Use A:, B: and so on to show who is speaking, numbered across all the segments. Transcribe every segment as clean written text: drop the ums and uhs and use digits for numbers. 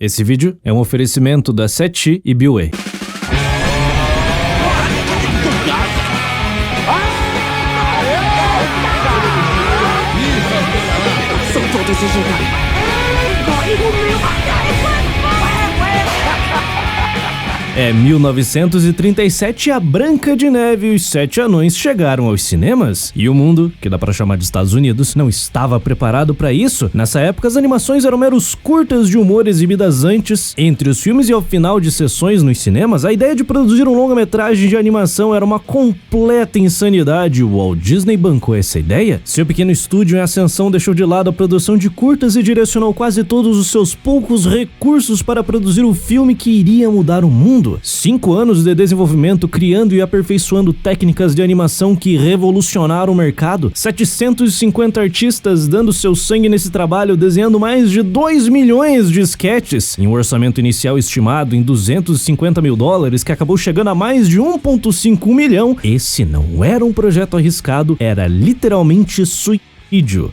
A: Esse vídeo é um oferecimento da Seti e Biway.
B: São todos os Jedi.
A: É 1937 e a Branca de Neve e os Sete Anões chegaram aos cinemas. E o mundo, que dá pra chamar de Estados Unidos, não estava preparado pra isso. Nessa época, as animações eram meros curtas de humor exibidas antes. Entre os filmes e ao final de sessões nos cinemas, a ideia de produzir um longa-metragem de animação era uma completa insanidade. O Walt Disney bancou essa ideia. Seu pequeno estúdio em ascensão deixou de lado a produção de curtas e direcionou quase todos os seus poucos recursos para produzir o filme que iria mudar o mundo. 5 anos de desenvolvimento, criando e aperfeiçoando técnicas de animação que revolucionaram o mercado. 750 artistas dando seu sangue nesse trabalho, desenhando mais de 2 milhões de sketches, em um orçamento inicial estimado em $250 mil, que acabou chegando a mais de 1,5 milhão. Esse não era um projeto arriscado, era literalmente suicídio.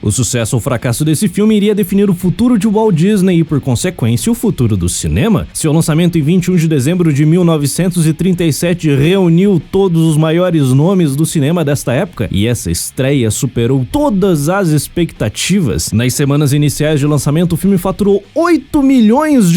A: O sucesso ou fracasso desse filme iria definir o futuro de Walt Disney e, por consequência, o futuro do cinema. Seu lançamento em 21 de dezembro de 1937 reuniu todos os maiores nomes do cinema desta época, e essa estreia superou todas as expectativas. Nas semanas iniciais de lançamento, o filme faturou $8 milhões,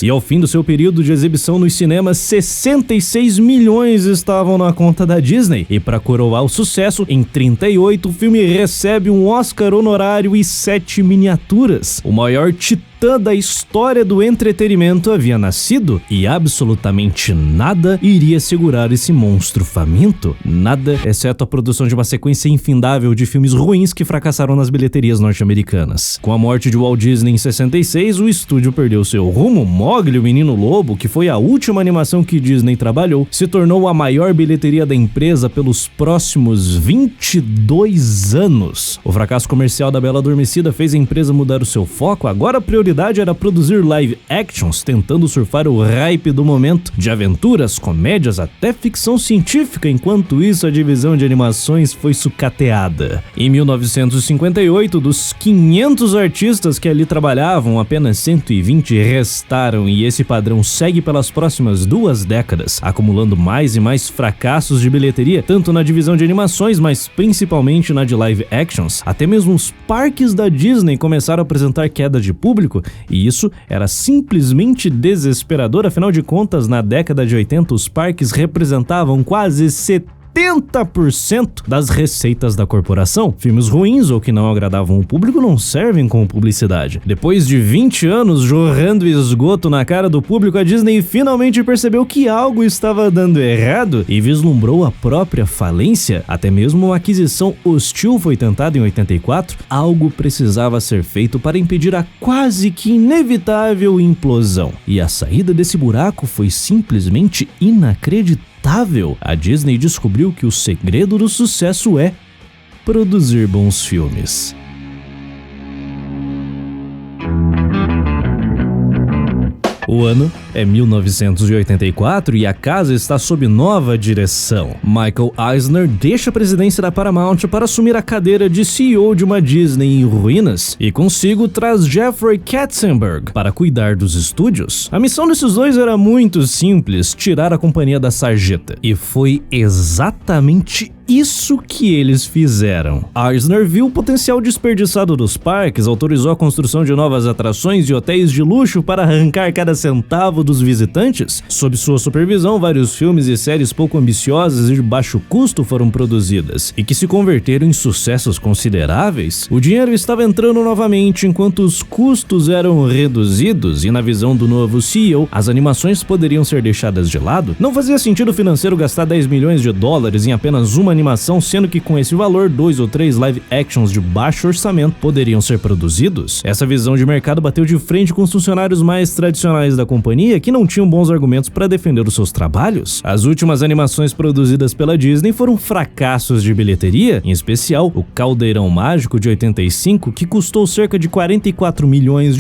A: e ao fim do seu período de exibição nos cinemas, 66 milhões estavam na conta da Disney. E para coroar o sucesso, em 38 o filme recebe um Oscar honorário e 7 miniaturas. O maior titã da história do entretenimento havia nascido, e absolutamente nada iria segurar esse monstro faminto. Nada, exceto a produção de uma sequência infindável de filmes ruins que fracassaram nas bilheterias norte-americanas. Com a morte de Walt Disney em 66, o estúdio perdeu seu rumo. Mowgli, o Menino Lobo, que foi a última animação que Disney trabalhou, se tornou a maior bilheteria da empresa pelos próximos 22 anos. O fracasso comercial da Bela Adormecida fez a empresa mudar o seu foco. Agora a prioridade era produzir live actions, tentando surfar o hype do momento, de aventuras, comédias até ficção científica. Enquanto isso, a divisão de animações foi sucateada. Em 1958, dos 500 artistas que ali trabalhavam, apenas 120 restaram, e esse padrão segue pelas próximas 2 décadas, acumulando mais e mais fracassos de bilheteria, tanto na divisão de animações, mas principalmente na de live actions. Até mesmo os parques da Disney começaram a apresentar queda de público, e isso era simplesmente desesperador. Afinal de contas, na década de 80, os parques representavam quase 70% das receitas da corporação. Filmes ruins ou que não agradavam o público não servem como publicidade. Depois de 20 anos jorrando esgoto na cara do público, a Disney finalmente percebeu que algo estava dando errado e vislumbrou a própria falência. Até mesmo uma aquisição hostil foi tentada em 84. Algo precisava ser feito para impedir a quase que inevitável implosão. E a saída desse buraco foi simplesmente inacreditável. A Disney descobriu que o segredo do sucesso é produzir bons filmes. O ano é 1984 e a casa está sob nova direção. Michael Eisner deixa a presidência da Paramount para assumir a cadeira de CEO de uma Disney em ruínas, e consigo traz Jeffrey Katzenberg para cuidar dos estúdios. A missão desses dois era muito simples: tirar a companhia da sarjeta. E foi exatamente isso que eles fizeram. Eisner viu o potencial desperdiçado dos parques, autorizou a construção de novas atrações e hotéis de luxo para arrancar cada centavo dos visitantes. Sob sua supervisão, vários filmes e séries pouco ambiciosas e de baixo custo foram produzidas, e que se converteram em sucessos consideráveis. O dinheiro estava entrando novamente enquanto os custos eram reduzidos, e na visão do novo CEO, as animações poderiam ser deixadas de lado. Não fazia sentido financeiro gastar $10 milhões em apenas uma animação, sendo que com esse valor, 2 ou 3 live actions de baixo orçamento poderiam ser produzidos. Essa visão de mercado bateu de frente com os funcionários mais tradicionais da companhia, que não tinham bons argumentos para defender os seus trabalhos. As últimas animações produzidas pela Disney foram fracassos de bilheteria, em especial o Caldeirão Mágico de 85, que custou cerca de $44 milhões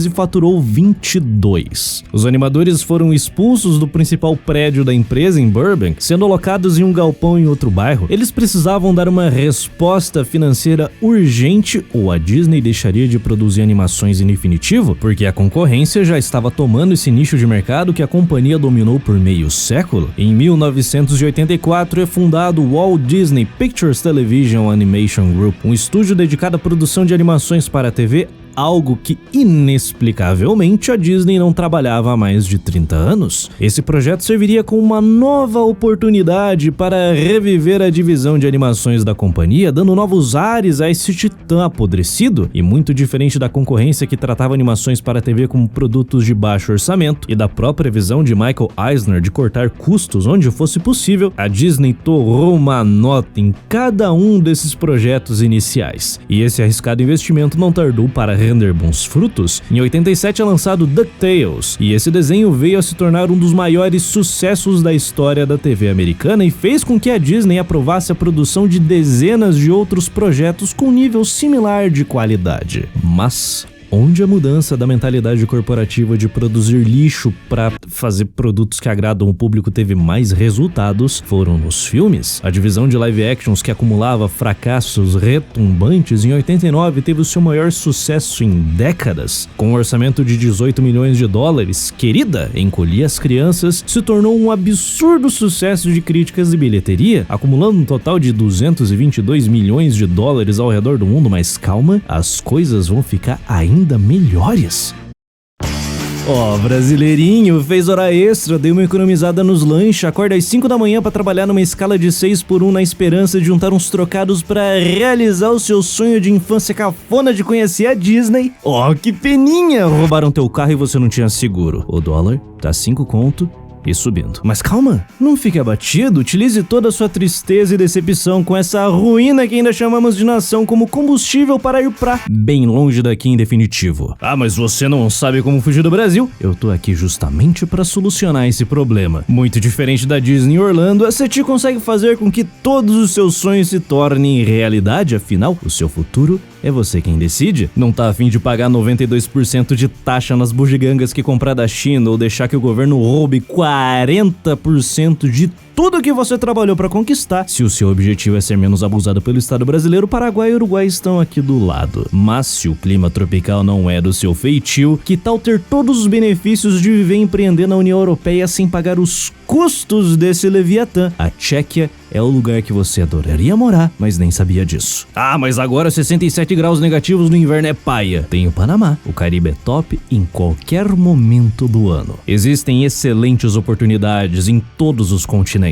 A: e faturou 22. Os animadores foram expulsos do principal prédio da empresa em Burbank, sendo alocados em um galpão em outro bairro. bairro, eles precisavam dar uma resposta financeira urgente ou a Disney deixaria de produzir animações em definitivo, porque a concorrência já estava tomando esse nicho de mercado que a companhia dominou por meio século. Em 1984 é fundado o Walt Disney Pictures Television Animation Group, um estúdio dedicado à produção de animações para a TV, algo que inexplicavelmente a Disney não trabalhava há mais de 30 anos. Esse projeto serviria como uma nova oportunidade para reviver a divisão de animações da companhia, dando novos ares a esse titã apodrecido e muito diferente da concorrência que tratava animações para a TV como produtos de baixo orçamento e da própria visão de Michael Eisner de cortar custos onde fosse possível. A Disney torrou uma nota em cada um desses projetos iniciais, e esse arriscado investimento não tardou para render bons frutos. Em 87 é lançado DuckTales, e esse desenho veio a se tornar um dos maiores sucessos da história da TV americana e fez com que a Disney aprovasse a produção de dezenas de outros projetos com nível similar de qualidade. Mas onde a mudança da mentalidade corporativa de produzir lixo para fazer produtos que agradam o público teve mais resultados foram nos filmes. A divisão de live actions, que acumulava fracassos retumbantes, em 89 teve o seu maior sucesso em décadas. Com um orçamento de 18 milhões de dólares, Querida, Encolhi as Crianças se tornou um absurdo sucesso de críticas e bilheteria, acumulando um total de 222 milhões de dólares ao redor do mundo. Mas calma, as coisas vão ficar ainda melhores. Brasileirinho, fez hora extra, deu uma economizada nos lanches, acorda às 5 da manhã pra trabalhar numa escala de 6x1 na esperança de juntar uns trocados pra realizar o seu sonho de infância cafona de conhecer a Disney. Que peninha! Roubaram teu carro e você não tinha seguro. O dólar tá 5 conto e subindo. Mas calma, não fique abatido, utilize toda a sua tristeza e decepção com essa ruína que ainda chamamos de nação como combustível para ir pra bem longe daqui em definitivo. Mas você não sabe como fugir do Brasil? Eu tô aqui justamente para solucionar esse problema. Muito diferente da Disney em Orlando, a CETI consegue fazer com que todos os seus sonhos se tornem realidade, afinal, o seu futuro é você quem decide. Não tá a fim de pagar 92% de taxa nas bugigangas que comprar da China ou deixar que o governo roube 40% de tudo que você trabalhou para conquistar. Se o seu objetivo é ser menos abusado pelo Estado brasileiro, Paraguai e Uruguai estão aqui do lado. Mas se o clima tropical não é do seu feitio, que tal ter todos os benefícios de viver e empreender na União Europeia sem pagar os custos desse Leviatã? A Tchequia é o lugar que você adoraria morar, mas nem sabia disso. Mas agora 67 graus negativos no inverno é paia. Tem o Panamá. O Caribe é top em qualquer momento do ano. Existem excelentes oportunidades em todos os continentes.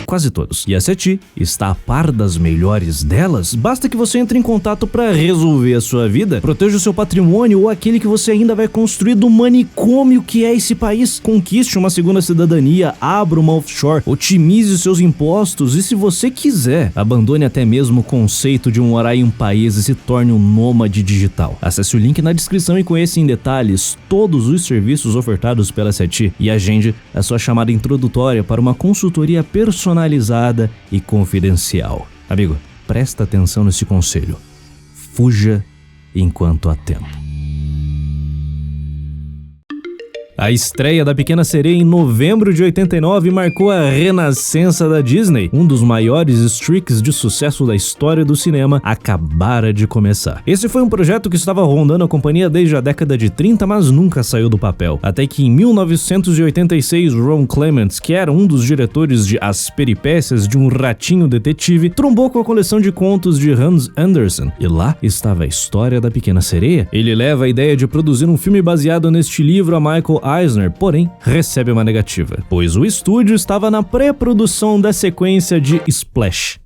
A: Quase todos. E a CETI está a par das melhores delas. Basta que você entre em contato para resolver a sua vida, proteja o seu patrimônio ou aquele que você ainda vai construir do manicômio que é esse país. Conquiste uma segunda cidadania, abra uma offshore, otimize seus impostos e, se você quiser, abandone até mesmo o conceito de morar em um país e se torne um nômade digital. Acesse o link na descrição e conheça em detalhes todos os serviços ofertados pela CETI e agende a sua chamada introdutória para uma consultoria personalizada e confidencial. Amigo, presta atenção nesse conselho. Fuja enquanto há tempo. A estreia da Pequena Sereia em novembro de 89 marcou a renascença da Disney. Um dos maiores streaks de sucesso da história do cinema acabara de começar. Esse foi um projeto que estava rondando a companhia desde a década de 30, mas nunca saiu do papel. Até que em 1986, Ron Clements, que era um dos diretores de As Peripécias de um Ratinho Detetive, trombou com a coleção de contos de Hans Andersen. E lá estava a história da Pequena Sereia. Ele leva a ideia de produzir um filme baseado neste livro a Michael Eisner, porém, recebe uma negativa, pois o estúdio estava na pré-produção da sequência de Splash.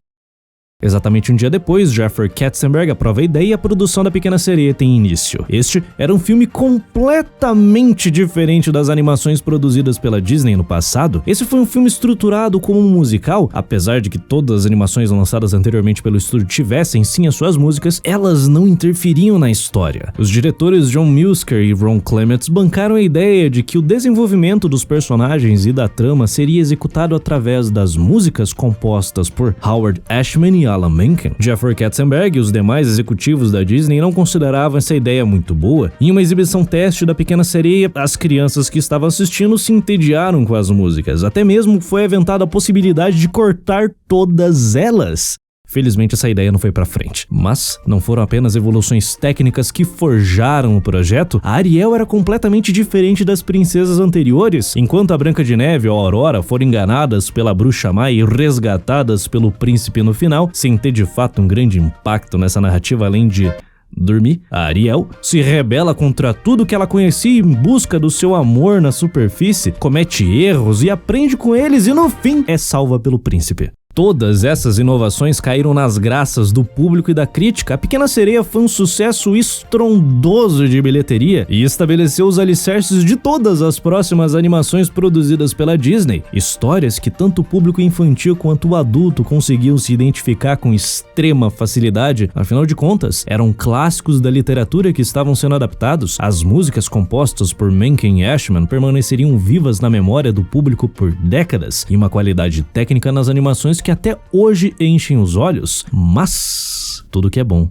A: Exatamente um dia depois, Jeffrey Katzenberg aprova a ideia e a produção da Pequena Sereia tem início. Este era um filme completamente diferente das animações produzidas pela Disney no passado. Esse foi um filme estruturado como um musical, apesar de que todas as animações lançadas anteriormente pelo estúdio tivessem sim as suas músicas, elas não interferiam na história. Os diretores John Musker e Ron Clements bancaram a ideia de que o desenvolvimento dos personagens e da trama seria executado através das músicas compostas por Howard Ashman e Alan Menken. Jeffrey Katzenberg e os demais executivos da Disney não consideravam essa ideia muito boa. Em uma exibição teste da Pequena Sereia, as crianças que estavam assistindo se entediaram com as músicas. Até mesmo foi aventada a possibilidade de cortar todas elas. Felizmente essa ideia não foi pra frente. Mas não foram apenas evoluções técnicas que forjaram o projeto. A Ariel era completamente diferente das princesas anteriores. Enquanto a Branca de Neve e a Aurora foram enganadas pela Bruxa Má e resgatadas pelo príncipe no final, sem ter de fato um grande impacto nessa narrativa além de dormir, a Ariel se rebela contra tudo que ela conhecia em busca do seu amor na superfície, comete erros e aprende com eles e no fim é salva pelo príncipe. Todas essas inovações caíram nas graças do público e da crítica. A Pequena Sereia foi um sucesso estrondoso de bilheteria e estabeleceu os alicerces de todas as próximas animações produzidas pela Disney. Histórias que tanto o público infantil quanto o adulto conseguiam se identificar com extrema facilidade. Afinal de contas, eram clássicos da literatura que estavam sendo adaptados. As músicas compostas por Menken e Ashman permaneceriam vivas na memória do público por décadas e uma qualidade técnica nas animações que até hoje enchem os olhos, mas tudo que é bom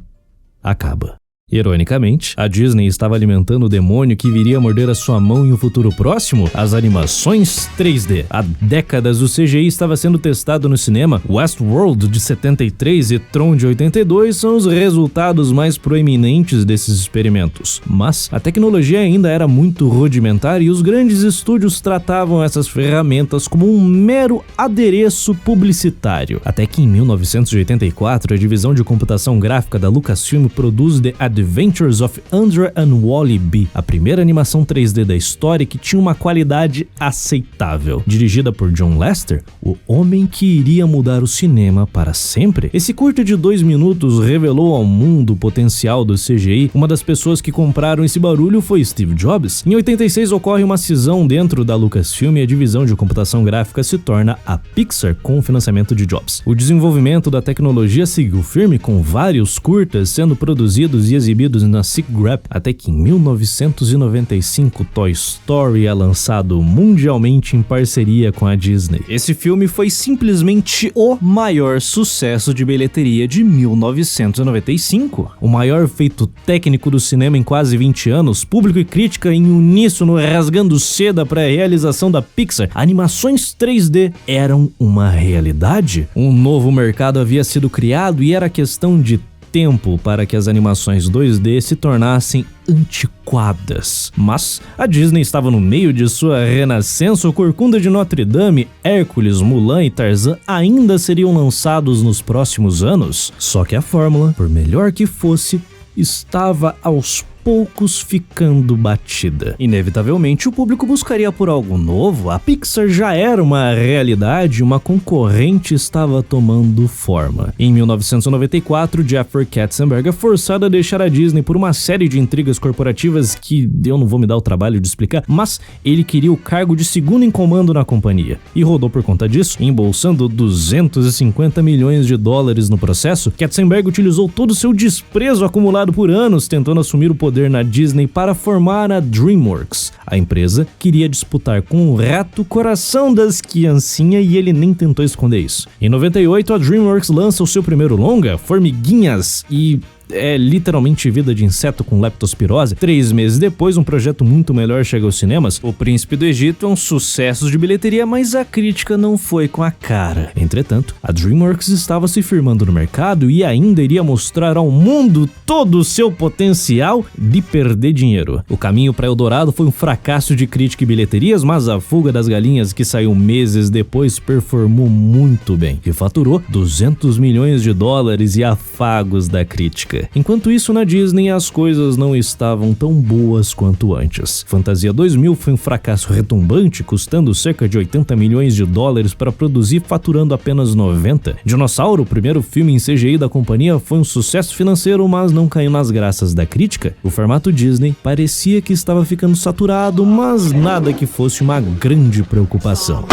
A: acaba. Ironicamente, a Disney estava alimentando o demônio que viria morder a sua mão em um futuro próximo, as animações 3D. Há décadas o CGI estava sendo testado no cinema. Westworld de 73 e Tron de 82 são os resultados mais proeminentes desses experimentos. Mas a tecnologia ainda era muito rudimentar e os grandes estúdios tratavam essas ferramentas como um mero adereço publicitário. Até que em 1984, a divisão de computação gráfica da Lucasfilm produz The Adventures of Andra and Wally B, a primeira animação 3D da história que tinha uma qualidade aceitável. Dirigida por John Lasseter, o homem que iria mudar o cinema para sempre. Esse curta de 2 minutos revelou ao mundo o potencial do CGI. Uma das pessoas que compraram esse barulho foi Steve Jobs. Em 86 ocorre uma cisão dentro da Lucasfilm e a divisão de computação gráfica se torna a Pixar com o financiamento de Jobs. O desenvolvimento da tecnologia seguiu firme, com vários curtas sendo produzidos e exibidos na SIGGRAPH, até que em 1995 Toy Story é lançado mundialmente em parceria com a Disney. Esse filme foi simplesmente o maior sucesso de bilheteria de 1995, o maior feito técnico do cinema em quase 20 anos, público e crítica em uníssono rasgando seda para a realização da Pixar. Animações 3D eram uma realidade. Um novo mercado havia sido criado e era questão de tempo para que as animações 2D se tornassem antiquadas. Mas a Disney estava no meio de sua renascença. O Corcunda de Notre Dame, Hércules, Mulan e Tarzan ainda seriam lançados nos próximos anos. Só que a fórmula, por melhor que fosse, estava aos poucos ficando batida. Inevitavelmente, o público buscaria por algo novo. A Pixar já era uma realidade, uma concorrente estava tomando forma. Em 1994, Jeffrey Katzenberg é forçado a deixar a Disney por uma série de intrigas corporativas que eu não vou me dar o trabalho de explicar, mas ele queria o cargo de segundo em comando na companhia e rodou por conta disso, embolsando 250 milhões de dólares no processo. Katzenberg utilizou todo o seu desprezo acumulado por anos tentando assumir o poder na Disney para formar a DreamWorks. A empresa queria disputar com o rato o coração das criancinhas e ele nem tentou esconder isso. Em 98, a DreamWorks lança o seu primeiro longa, Formiguinhas, e é literalmente vida de inseto com leptospirose. 3 meses depois, um projeto muito melhor chega aos cinemas. O Príncipe do Egito é um sucesso de bilheteria, mas a crítica não foi com a cara. Entretanto, a DreamWorks estava se firmando no mercado e ainda iria mostrar ao mundo todo o seu potencial de perder dinheiro. O caminho para Eldorado foi um fracasso de crítica e bilheterias, mas a Fuga das Galinhas, que saiu meses depois, performou muito bem e faturou 200 milhões de dólares e afagos da crítica. Enquanto isso, na Disney as coisas não estavam tão boas quanto antes. Fantasia 2000 foi um fracasso retumbante, custando cerca de 80 milhões de dólares para produzir, faturando apenas 90. Dinossauro, o primeiro filme em CGI da companhia, foi um sucesso financeiro, mas não caiu nas graças da crítica. O formato Disney parecia que estava ficando saturado passado, mas nada que fosse uma grande preocupação.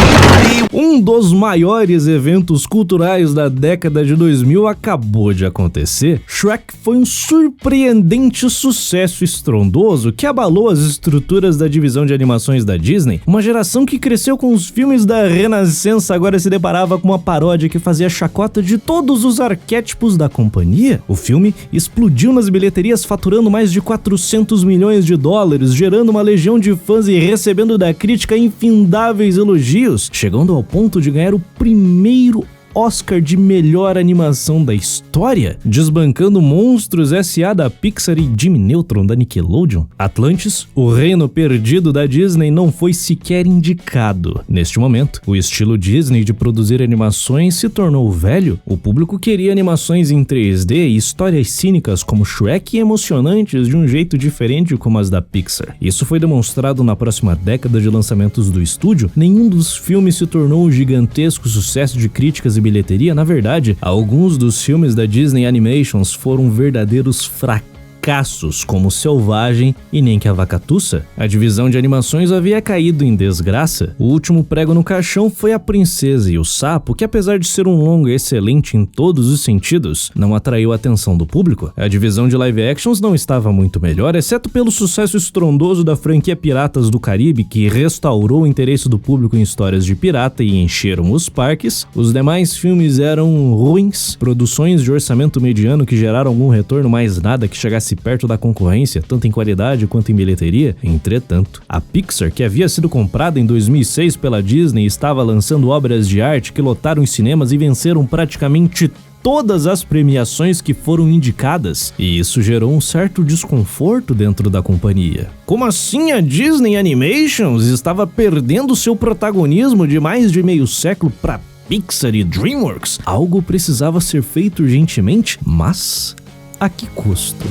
A: Um dos maiores eventos culturais da década de 2000 acabou de acontecer. Shrek foi um surpreendente sucesso estrondoso que abalou as estruturas da divisão de animações da Disney. Uma geração que cresceu com os filmes da Renascença agora se deparava com uma paródia que fazia chacota de todos os arquétipos da companhia. O filme explodiu nas bilheterias, faturando mais de 400 milhões de dólares, gerando uma legião de fãs e recebendo da crítica infindáveis elogios, chegando ao ponto de ganhar o primeiro Oscar de melhor animação da história, desbancando Monstros S.A. da Pixar e Jimmy Neutron da Nickelodeon. Atlantis, o reino perdido da Disney, não foi sequer indicado. Neste momento, o estilo Disney de produzir animações se tornou velho. O público queria animações em 3D e histórias cínicas como Shrek e emocionantes de um jeito diferente como as da Pixar. Isso foi demonstrado na próxima década de lançamentos do estúdio. Nenhum dos filmes se tornou um gigantesco sucesso de críticas e bilheteria. Na verdade, alguns dos filmes da Disney Animations foram verdadeiros fracassos, como Selvagem e Nem que a Vaca Tussa. A divisão de animações havia caído em desgraça. O último prego no caixão foi A Princesa e o Sapo, que apesar de ser um longa excelente em todos os sentidos, não atraiu a atenção do público. A divisão de live actions não estava muito melhor, exceto pelo sucesso estrondoso da franquia Piratas do Caribe, que restaurou o interesse do público em histórias de pirata e encheram os parques. Os demais filmes eram ruins, produções de orçamento mediano que geraram algum retorno, mas nada que chegasse perto da concorrência, tanto em qualidade quanto em bilheteria. Entretanto, a Pixar, que havia sido comprada em 2006 pela Disney, estava lançando obras de arte que lotaram os cinemas e venceram praticamente todas as premiações que foram indicadas, e isso gerou um certo desconforto dentro da companhia. Como assim a Disney Animations estava perdendo seu protagonismo de mais de meio século para Pixar e DreamWorks? Algo precisava ser feito urgentemente, mas a que custo?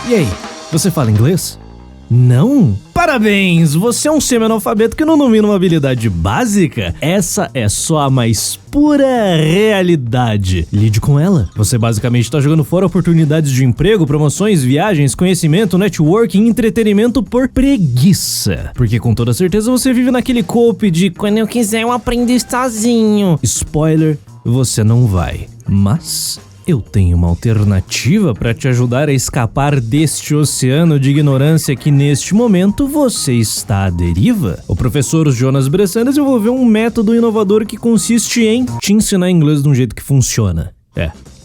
A: E aí, você fala inglês? Não? Parabéns! Você é um semi-analfabeto que não domina uma habilidade básica? Essa é só a mais pura realidade. Lide com ela. Você basicamente está jogando fora oportunidades de emprego, promoções, viagens, conhecimento, networking, entretenimento por preguiça. Porque com toda certeza você vive naquele cope de quando eu quiser eu aprendo sozinho. Spoiler, você não vai. Mas eu tenho uma alternativa para te ajudar a escapar deste oceano de ignorância que neste momento você está à deriva. O professor Jonas Bressan desenvolveu um método inovador que consiste em te ensinar inglês de um jeito que funciona.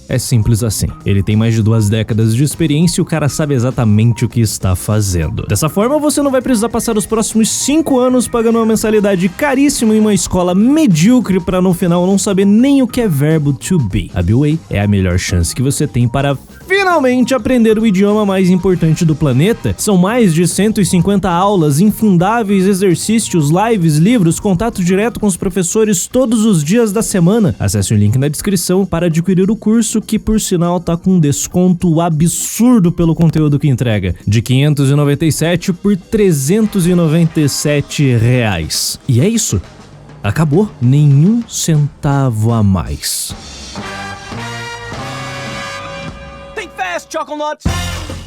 A: É simples assim. Ele tem mais de 2 décadas de experiência e o cara sabe exatamente o que está fazendo. Dessa forma, você não vai precisar passar os próximos 5 anos pagando uma mensalidade caríssima em uma escola medíocre para no final não saber nem o que é verbo to be. A B-Way é a melhor chance que você tem para finalmente aprender o idioma mais importante do planeta. São mais de 150 aulas, infindáveis exercícios, lives, livros, contato direto com os professores todos os dias da semana. Acesse o link na descrição para adquirir o curso, que por sinal tá com um desconto absurdo pelo conteúdo que entrega, de R$597 por R$397. E é isso. Acabou. Nenhum centavo a mais.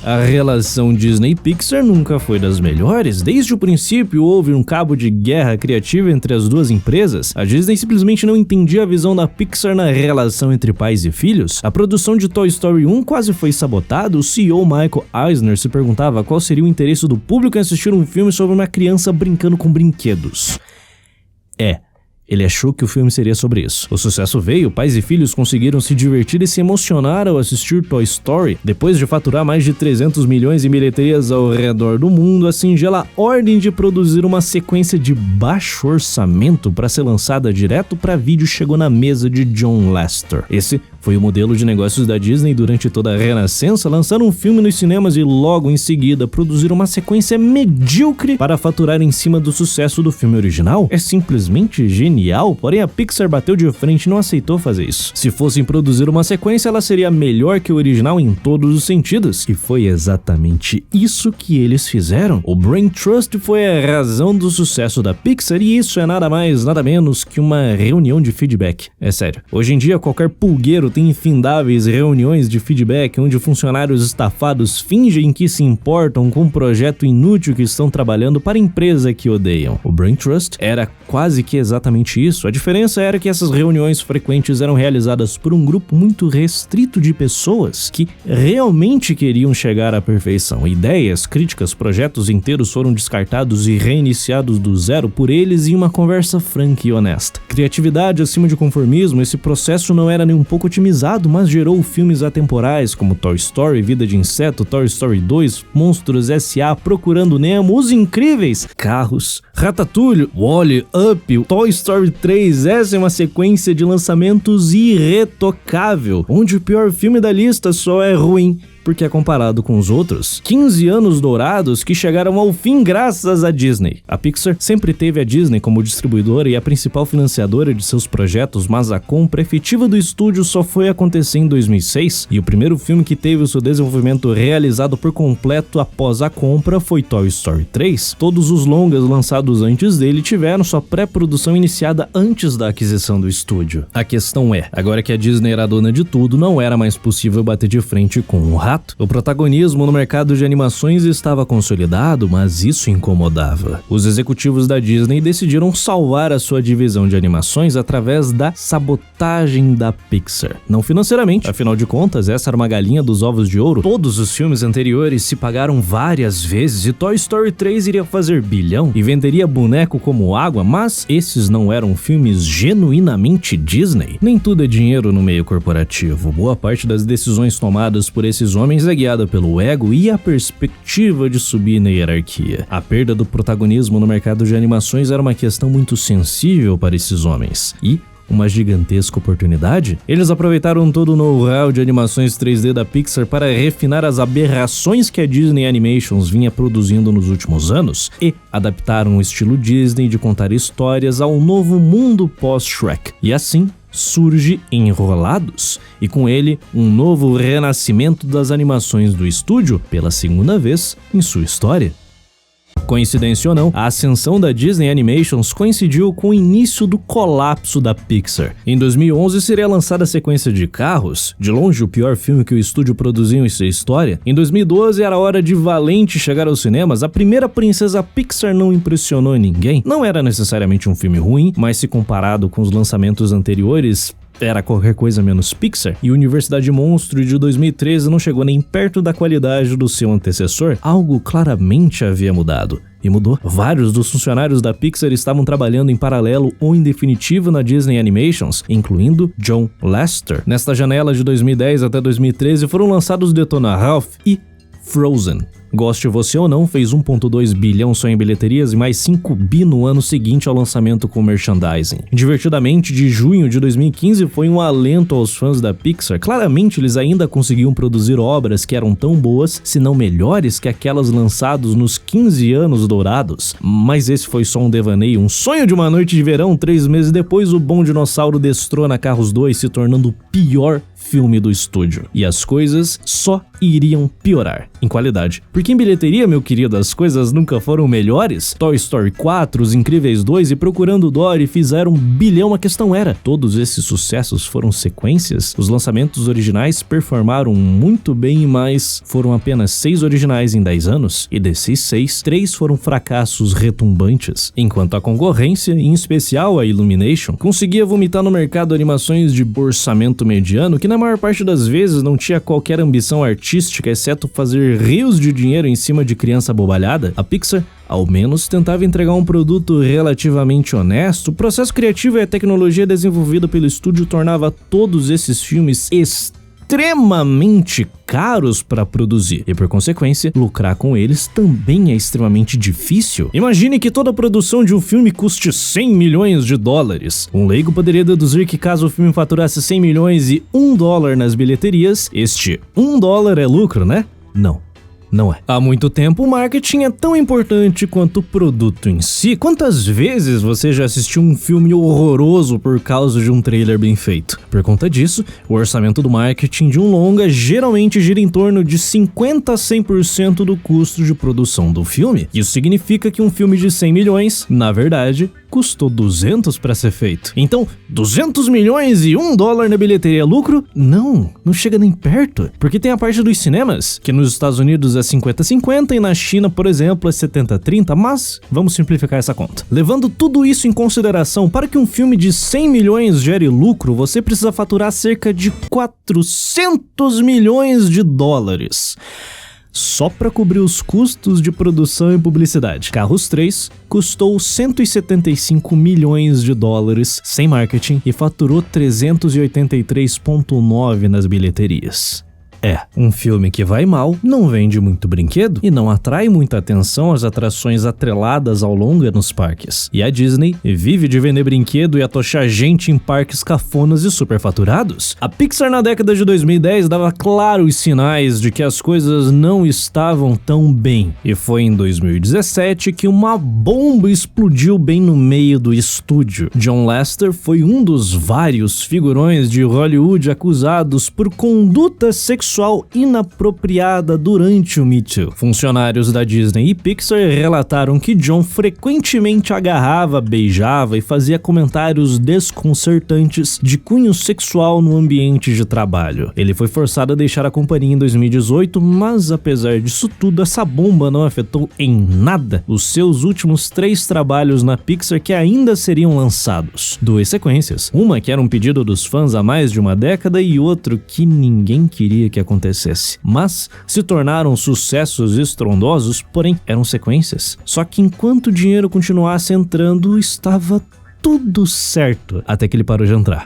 A: A relação Disney-Pixar nunca foi das melhores. Desde o princípio houve um cabo de guerra criativa entre as duas empresas. A Disney simplesmente não entendia a visão da Pixar na relação entre pais e filhos. A produção de Toy Story 1 quase foi sabotada. O CEO Michael Eisner se perguntava qual seria o interesse do público em assistir um filme sobre uma criança brincando com brinquedos. Ele achou que o filme seria sobre isso. O sucesso veio, pais e filhos conseguiram se divertir e se emocionar ao assistir Toy Story. Depois de faturar mais de 300 milhões em bilheterias ao redor do mundo, a singela ordem de produzir uma sequência de baixo orçamento para ser lançada direto para vídeo chegou na mesa de John Lasseter. Esse foi o modelo de negócios da Disney durante toda a Renascença, lançar um filme nos cinemas e logo em seguida produzir uma sequência medíocre para faturar em cima do sucesso do filme original. É simplesmente genial. genial, porém a Pixar bateu de frente e não aceitou fazer isso. Se fossem produzir uma sequência, ela seria melhor que o original em todos os sentidos, e foi exatamente isso que eles fizeram. O Brain Trust foi a razão do sucesso da Pixar, e isso é nada mais, nada menos que uma reunião de feedback. É sério. Hoje em dia, qualquer pulgueiro tem infindáveis reuniões de feedback onde funcionários estafados fingem que se importam com um projeto inútil que estão trabalhando para a empresa que odeiam. O Brain Trust era quase que exatamente isso. A diferença era que essas reuniões frequentes eram realizadas por um grupo muito restrito de pessoas que realmente queriam chegar à perfeição. Ideias, críticas, projetos inteiros foram descartados e reiniciados do zero por eles em uma conversa franca e honesta. Criatividade acima de conformismo, esse processo não era nem um pouco otimizado, mas gerou filmes atemporais como Toy Story, Vida de Inseto, Toy Story 2, Monstros S.A., Procurando Nemo, Os Incríveis, Carros, Ratatouille, Wall-E, Up, Toy Story 3. Essa é uma sequência de lançamentos irretocável, onde o pior filme da lista só é ruim porque é comparado com os outros. 15 anos dourados que chegaram ao fim graças à Disney. A Pixar sempre teve a Disney como distribuidora e a principal financiadora de seus projetos, mas a compra efetiva do estúdio só foi acontecer em 2006, e o primeiro filme que teve o seu desenvolvimento realizado por completo após a compra foi Toy Story 3. Todos os longas lançados antes dele tiveram sua pré-produção iniciada antes da aquisição do estúdio. A questão é, agora que a Disney era dona de tudo, não era mais possível bater de frente com um rato. O protagonismo no mercado de animações estava consolidado, mas isso incomodava. Os executivos da Disney decidiram salvar a sua divisão de animações através da sabotagem da Pixar. Não financeiramente, afinal de contas, essa era uma galinha dos ovos de ouro. Todos os filmes anteriores se pagaram várias vezes e Toy Story 3 iria fazer bilhão e venderia boneco como água, mas esses não eram filmes genuinamente Disney. Nem tudo é dinheiro no meio corporativo. Boa parte das decisões tomadas por esses homens é guiada pelo ego e a perspectiva de subir na hierarquia. A perda do protagonismo no mercado de animações era uma questão muito sensível para esses homens. E uma gigantesca oportunidade? Eles aproveitaram todo o know-how de animações 3D da Pixar para refinar as aberrações que a Disney Animations vinha produzindo nos últimos anos e adaptaram o estilo Disney de contar histórias ao novo mundo pós-Shrek. E assim surge Enrolados, e com ele um novo renascimento das animações do estúdio pela segunda vez em sua história. Coincidência ou não, a ascensão da Disney Animations coincidiu com o início do colapso da Pixar. Em 2011 seria lançada a sequência de Carros, de longe o pior filme que o estúdio produziu em sua história. Em 2012 era hora de Valente chegar aos cinemas. A primeira princesa Pixar não impressionou ninguém. Não era necessariamente um filme ruim, mas se comparado com os lançamentos anteriores, era qualquer coisa menos Pixar, e Universidade Monstro de 2013 não chegou nem perto da qualidade do seu antecessor. Algo claramente havia mudado. E mudou. Vários dos funcionários da Pixar estavam trabalhando em paralelo ou em definitivo na Disney Animations, incluindo John Lasseter. Nesta janela de 2010 até 2013 foram lançados Detona Ralph e Frozen. Goste você ou não, fez 1,2 bilhão só em bilheterias e mais 5 bi no ano seguinte ao lançamento com merchandising. Divertidamente, de junho de 2015 foi um alento aos fãs da Pixar. Claramente eles ainda conseguiam produzir obras que eram tão boas, se não melhores, que aquelas lançadas nos 15 anos dourados. Mas esse foi só um devaneio, um sonho de uma noite de verão. 3 meses depois, o Bom Dinossauro destrona Carros 2, se tornando o pior filme do estúdio. E as coisas só iriam piorar em qualidade. Porque em bilheteria, meu querido, as coisas nunca foram melhores. Toy Story 4, Os Incríveis 2 e Procurando Dory fizeram 1 bilhão. A questão era, todos esses sucessos foram sequências? Os lançamentos originais performaram muito bem, mas foram apenas 6 originais em 10 anos. E desses 6, 3 foram fracassos retumbantes. Enquanto a concorrência, em especial a Illumination, conseguia vomitar no mercado animações de orçamento mediano que na maior parte das vezes não tinha qualquer ambição artística, exceto fazer rios de dinheiro em cima de criança abobalhada, a Pixar ao menos tentava entregar um produto relativamente honesto. O processo criativo e a tecnologia desenvolvida pelo estúdio tornava todos esses filmes extremamente caros para produzir e, por consequência, lucrar com eles também é extremamente difícil. Imagine que toda a produção de um filme custe 100 milhões de dólares. Um leigo poderia deduzir que caso o filme faturasse 100 milhões e $1 nas bilheterias, este $1 é lucro, né? Não. Não é. Há muito tempo, o marketing é tão importante quanto o produto em si. Quantas vezes você já assistiu um filme horroroso por causa de um trailer bem feito? Por conta disso, o orçamento do marketing de um longa geralmente gira em torno de 50% a 100% do custo de produção do filme. Isso significa que um filme de 100 milhões, na verdade, custou 200 para ser feito. Então, 200 milhões e $1 na bilheteria é lucro? Não chega nem perto. Porque tem a parte dos cinemas, que nos Estados Unidos é 50-50 e na China, por exemplo, é 70-30, mas vamos simplificar essa conta. Levando tudo isso em consideração, para que um filme de 100 milhões gere lucro, você precisa faturar cerca de 400 milhões de dólares. Só para cobrir os custos de produção e publicidade. Carros 3 custou 175 milhões de dólares sem marketing e faturou 383,9 nas bilheterias. É, um filme que vai mal, não vende muito brinquedo e não atrai muita atenção às atrações atreladas ao longa nos parques. E a Disney vive de vender brinquedo e atochar gente em parques cafonas e superfaturados. A Pixar na década de 2010 dava claros sinais de que as coisas não estavam tão bem. E foi em 2017 que uma bomba explodiu bem no meio do estúdio. John Lasseter foi um dos vários figurões de Hollywood acusados por conduta sexual inapropriada durante o Me Too. Funcionários da Disney e Pixar relataram que John frequentemente agarrava, beijava e fazia comentários desconcertantes de cunho sexual no ambiente de trabalho. Ele foi forçado a deixar a companhia em 2018, mas apesar disso tudo, essa bomba não afetou em nada os seus últimos 3 trabalhos na Pixar que ainda seriam lançados. 2 sequências, uma que era um pedido dos fãs há mais de uma década e outro que ninguém queria que acontecesse, mas se tornaram sucessos estrondosos, porém eram sequências. Só que enquanto o dinheiro continuasse entrando, estava tudo certo, até que ele parou de entrar.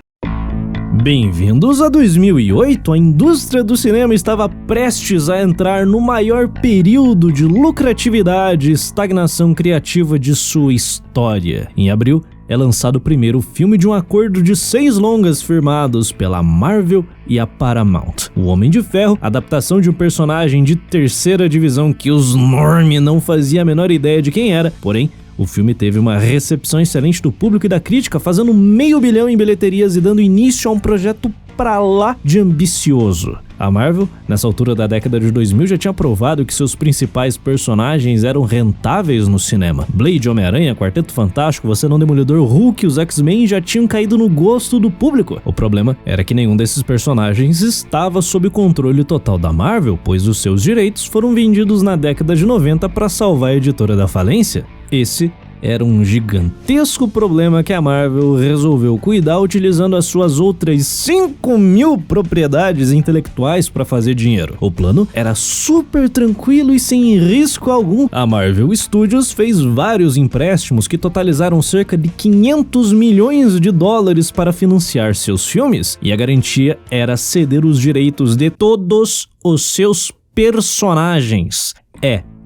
A: Bem-vindos a 2008, a indústria do cinema estava prestes a entrar no maior período de lucratividade e estagnação criativa de sua história. Em abril, é lançado o primeiro filme de um acordo de 6 longas firmados pela Marvel e a Paramount. O Homem de Ferro, adaptação de um personagem de terceira divisão que os Norm não fazia a menor ideia de quem era, porém, o filme teve uma recepção excelente do público e da crítica, fazendo 500 milhão em bilheterias e dando início a um projeto pra lá de ambicioso. A Marvel, nessa altura da década de 2000, já tinha provado que seus principais personagens eram rentáveis no cinema. Blade, Homem-Aranha, Quarteto Fantástico, Você Não Demolidor, Hulk e os X-Men já tinham caído no gosto do público. O problema era que nenhum desses personagens estava sob controle total da Marvel, pois os seus direitos foram vendidos na década de 90 para salvar a editora da falência. Esse era um gigantesco problema que a Marvel resolveu cuidar utilizando as suas outras 5.000 propriedades intelectuais para fazer dinheiro. O plano era super tranquilo e sem risco algum. A Marvel Studios fez vários empréstimos que totalizaram cerca de 500 milhões de dólares para financiar seus filmes, e a garantia era ceder os direitos de todos os seus personagens.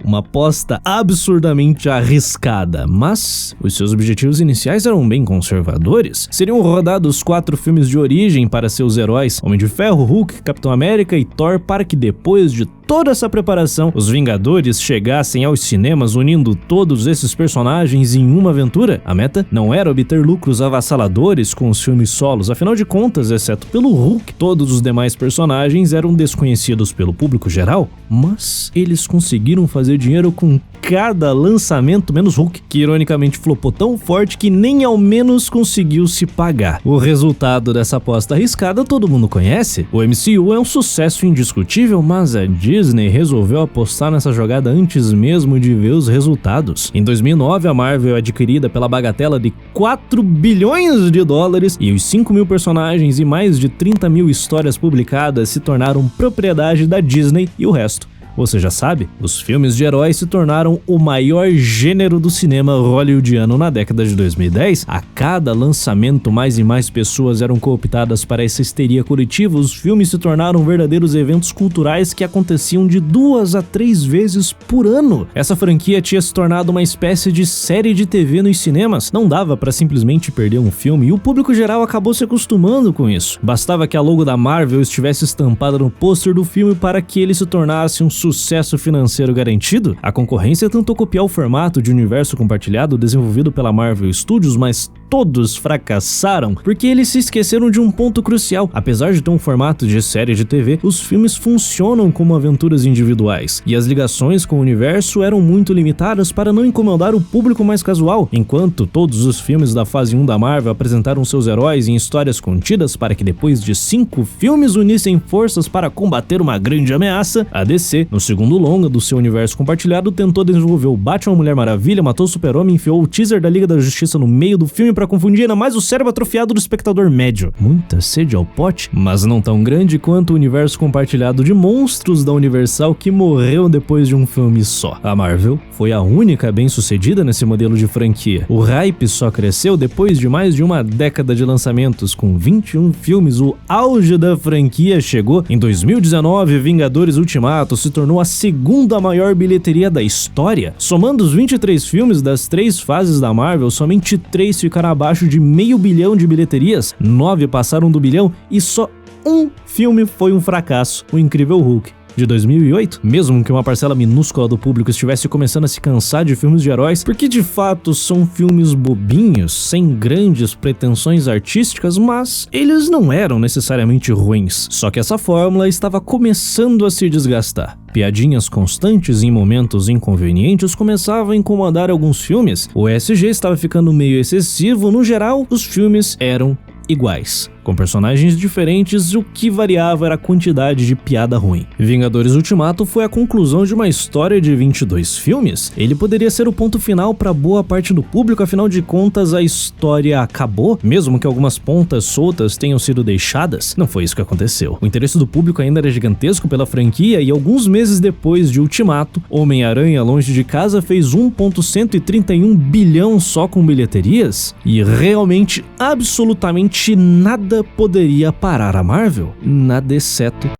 A: Uma aposta absurdamente arriscada, mas os seus objetivos iniciais eram bem conservadores. Seriam rodados 4 filmes de origem para seus heróis, Homem de Ferro, Hulk, Capitão América e Thor, para que depois de toda essa preparação, os Vingadores chegassem aos cinemas unindo todos esses personagens em uma aventura. A meta não era obter lucros avassaladores com os filmes solos, afinal de contas, exceto pelo Hulk, todos os demais personagens eram desconhecidos pelo público geral, mas eles conseguiram fazer dinheiro com cada lançamento, menos Hulk, que ironicamente flopou tão forte que nem ao menos conseguiu se pagar. O resultado dessa aposta arriscada todo mundo conhece. O MCU é um sucesso indiscutível, mas a Disney resolveu apostar nessa jogada antes mesmo de ver os resultados. Em 2009, a Marvel é adquirida pela bagatela de 4 bilhões de dólares e os 5.000 personagens e mais de 30.000 histórias publicadas se tornaram propriedade da Disney e o resto. Você já sabe, os filmes de heróis se tornaram o maior gênero do cinema hollywoodiano na década de 2010. A cada lançamento, mais e mais pessoas eram cooptadas para essa histeria coletiva. Os filmes se tornaram verdadeiros eventos culturais que aconteciam de 2 a 3 vezes por ano. Essa franquia tinha se tornado uma espécie de série de TV nos cinemas. Não dava para simplesmente perder um filme e o público geral acabou se acostumando com isso. Bastava que a logo da Marvel estivesse estampada no pôster do filme para que ele se tornasse um sucesso financeiro garantido, a concorrência tentou copiar o formato de universo compartilhado desenvolvido pela Marvel Studios, mas todos fracassaram porque eles se esqueceram de um ponto crucial. Apesar de ter um formato de série de TV, os filmes funcionam como aventuras individuais, e as ligações com o universo eram muito limitadas para não incomodar o público mais casual. Enquanto todos os filmes da fase 1 da Marvel apresentaram seus heróis em histórias contidas para que depois de 5 filmes unissem forças para combater uma grande ameaça, a DC, no segundo longa do seu universo compartilhado, tentou desenvolver o Batman, Mulher Maravilha, matou o Super-Homem, enfiou o teaser da Liga da Justiça no meio do filme para confundir ainda mais o cérebro atrofiado do espectador médio. Muita sede ao pote, mas não tão grande quanto o universo compartilhado de monstros da Universal, que morreu depois de um filme só. A Marvel foi a única bem-sucedida nesse modelo de franquia. O hype só cresceu depois de mais de uma década de lançamentos. Com 21 filmes, o auge da franquia chegou. Em 2019, Vingadores Ultimato se tornou a segunda maior bilheteria da história. Somando os 23 filmes das 3 fases da Marvel, somente 3 ficaram abaixo de $500 milhão de bilheterias, 9 passaram do bilhão e só um filme foi um fracasso, O Incrível Hulk, de 2008, mesmo que uma parcela minúscula do público estivesse começando a se cansar de filmes de heróis, porque de fato são filmes bobinhos, sem grandes pretensões artísticas, mas eles não eram necessariamente ruins, só que essa fórmula estava começando a se desgastar. Piadinhas constantes em momentos inconvenientes começavam a incomodar alguns filmes, o ESG estava ficando meio excessivo, no geral, os filmes eram iguais, com personagens diferentes, o que variava era a quantidade de piada ruim. Vingadores Ultimato foi a conclusão de uma história de 22 filmes. Ele poderia ser o ponto final para boa parte do público, afinal de contas a história acabou, mesmo que algumas pontas soltas tenham sido deixadas. Não foi isso que aconteceu. O interesse do público ainda era gigantesco pela franquia e alguns meses depois de Ultimato, Homem-Aranha Longe de Casa fez 1,131 bilhão só com bilheterias, e realmente absolutamente nada poderia parar a Marvel, nada exceto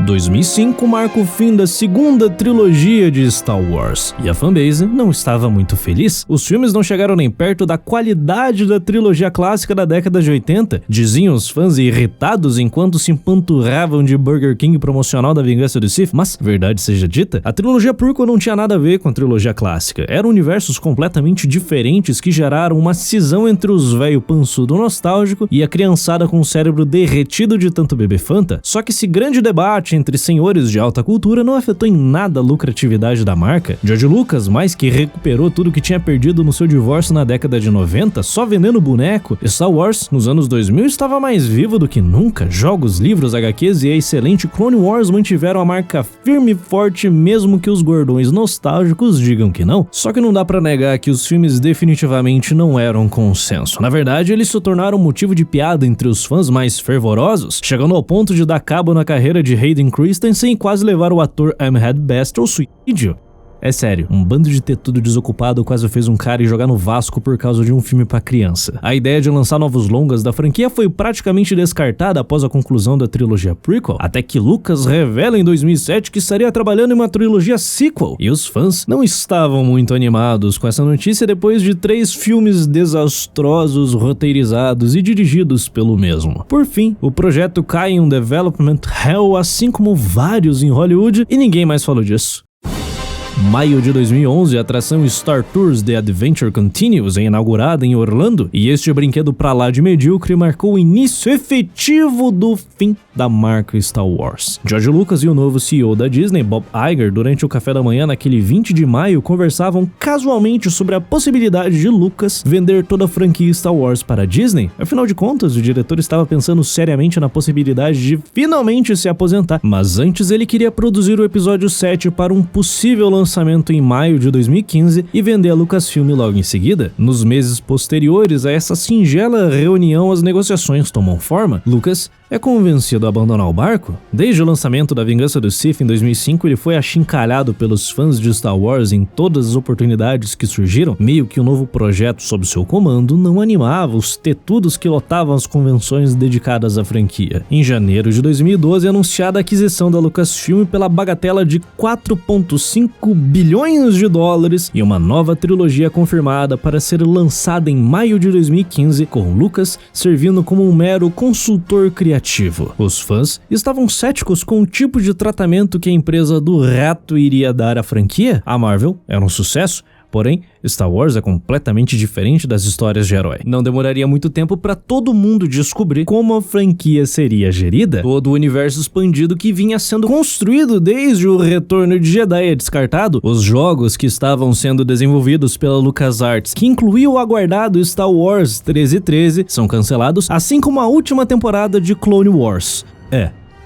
A: 2005 marca o fim da segunda trilogia de Star Wars, e a fanbase não estava muito feliz. Os filmes não chegaram nem perto da qualidade da trilogia clássica da década de 80, diziam os fãs irritados enquanto se empanturravam de Burger King promocional da Vingança do Sith, mas, verdade seja dita, a trilogia prequel não tinha nada a ver com a trilogia clássica. Eram universos completamente diferentes que geraram uma cisão entre os velho pançudo nostálgico e a criançada com o cérebro derretido de tanto beber Fanta. Só que esse grande debate entre senhores de alta cultura não afetou em nada a lucratividade da marca. George Lucas, mais que recuperou tudo que tinha perdido no seu divórcio na década de 90, só vendendo boneco, Star Wars, nos anos 2000, estava mais vivo do que nunca. Jogos, livros, HQs e a excelente Clone Wars mantiveram a marca firme e forte, mesmo que os gordões nostálgicos digam que não. Só que não dá pra negar que os filmes definitivamente não eram consenso. Na verdade, eles se tornaram motivo de piada entre os fãs mais fervorosos, chegando ao ponto de dar cabo na carreira de Hayden Christensen e quase levar o ator Ahmed Best ao suicídio. É sério, um bando de tetudo desocupado quase fez um cara ir jogar no Vasco por causa de um filme pra criança. A ideia de lançar novos longas da franquia foi praticamente descartada após a conclusão da trilogia prequel, até que Lucas revela em 2007 que estaria trabalhando em uma trilogia sequel, e os fãs não estavam muito animados com essa notícia depois de 3 filmes desastrosos, roteirizados e dirigidos pelo mesmo. Por fim, o projeto cai em um development hell, assim como vários em Hollywood, e ninguém mais falou disso. Maio de 2011, a atração Star Tours The Adventure Continues é inaugurada em Orlando, e este brinquedo pra lá de medíocre marcou o início efetivo do fim da marca Star Wars. George Lucas e o novo CEO da Disney, Bob Iger, durante o café da manhã naquele 20 de maio, conversavam casualmente sobre a possibilidade de Lucas vender toda a franquia Star Wars para a Disney. Afinal de contas, o diretor estava pensando seriamente na possibilidade de finalmente se aposentar, mas antes ele queria produzir o episódio 7 para um possível lançamento em maio de 2015 e vender a Lucasfilm logo em seguida. Nos meses posteriores a essa singela reunião, as negociações tomam forma. Lucas é convencido a abandonar o barco? Desde o lançamento da Vingança do Sith em 2005, ele foi achincalhado pelos fãs de Star Wars em todas as oportunidades que surgiram, meio que um novo projeto sob seu comando não animava os tetudos que lotavam as convenções dedicadas à franquia. Em janeiro de 2012, é anunciada a aquisição da Lucasfilm pela bagatela de 4,5 bilhões de dólares e uma nova trilogia confirmada para ser lançada em maio de 2015, com Lucas servindo como um mero consultor criativo. Os fãs estavam céticos com o tipo de tratamento que a empresa do rato iria dar à franquia. A Marvel era um sucesso, porém, Star Wars é completamente diferente das histórias de herói. Não demoraria muito tempo para todo mundo descobrir como a franquia seria gerida. Todo o universo expandido que vinha sendo construído desde o Retorno de Jedi é descartado. Os jogos que estavam sendo desenvolvidos pela LucasArts, que incluía o aguardado Star Wars 1313, são cancelados, assim como a última temporada de Clone Wars.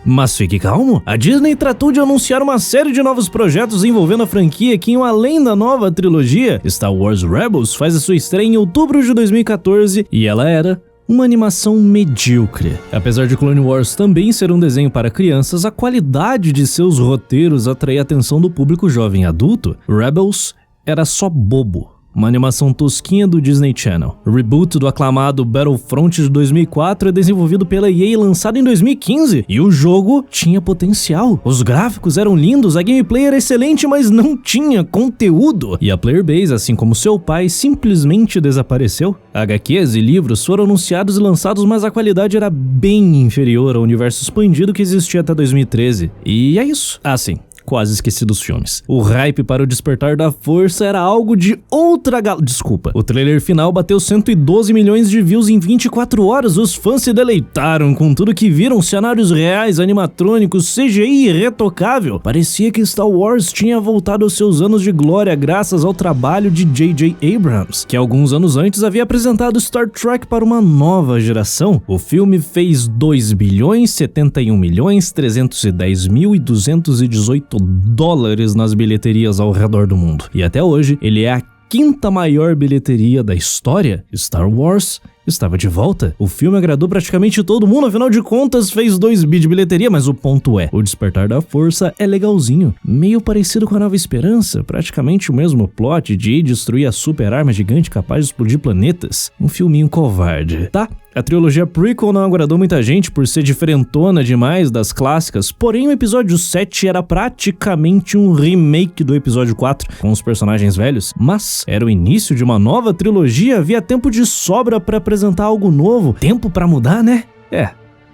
A: Mas fique calmo, a Disney tratou de anunciar uma série de novos projetos envolvendo a franquia que iam além da nova trilogia. Star Wars Rebels faz a sua estreia em outubro de 2014 e ela era uma animação medíocre. Apesar de Clone Wars também ser um desenho para crianças, a qualidade de seus roteiros atraía a atenção do público jovem e adulto. Rebels era só bobo. Uma animação tosquinha do Disney Channel. O reboot do aclamado Battlefront de 2004 é desenvolvido pela EA e lançado em 2015, e o jogo tinha potencial. Os gráficos eram lindos, a gameplay era excelente, mas não tinha conteúdo. E a playerbase, assim como seu pai, simplesmente desapareceu. HQs e livros foram anunciados e lançados, mas a qualidade era bem inferior ao universo expandido que existia até 2013. E é isso. Sim. Quase esqueci dos filmes. O hype para o Despertar da Força era algo de outra Desculpa. O trailer final bateu 112 milhões de views em 24 horas. Os fãs se deleitaram com tudo que viram, cenários reais, animatrônicos, CGI irretocável. Parecia que Star Wars tinha voltado aos seus anos de glória graças ao trabalho de J.J. Abrams, que alguns anos antes havia apresentado Star Trek para uma nova geração. O filme fez 2.071.310.218 dólares nas bilheterias ao redor do mundo. E até hoje, ele é a quinta maior bilheteria da história. Star Wars estava de volta. O filme agradou praticamente todo mundo, afinal de contas fez 2 bi de bilheteria, mas o ponto é, o Despertar da Força é legalzinho, meio parecido com a Nova Esperança, praticamente o mesmo plot de destruir a super arma gigante capaz de explodir planetas. Um filminho covarde, tá? A trilogia prequel não agradou muita gente por ser diferentona demais das clássicas, porém o episódio 7 era praticamente um remake do episódio 4, com os personagens velhos, mas era o início de uma nova trilogia, havia tempo de sobra para apresentar algo novo, tempo para mudar, né?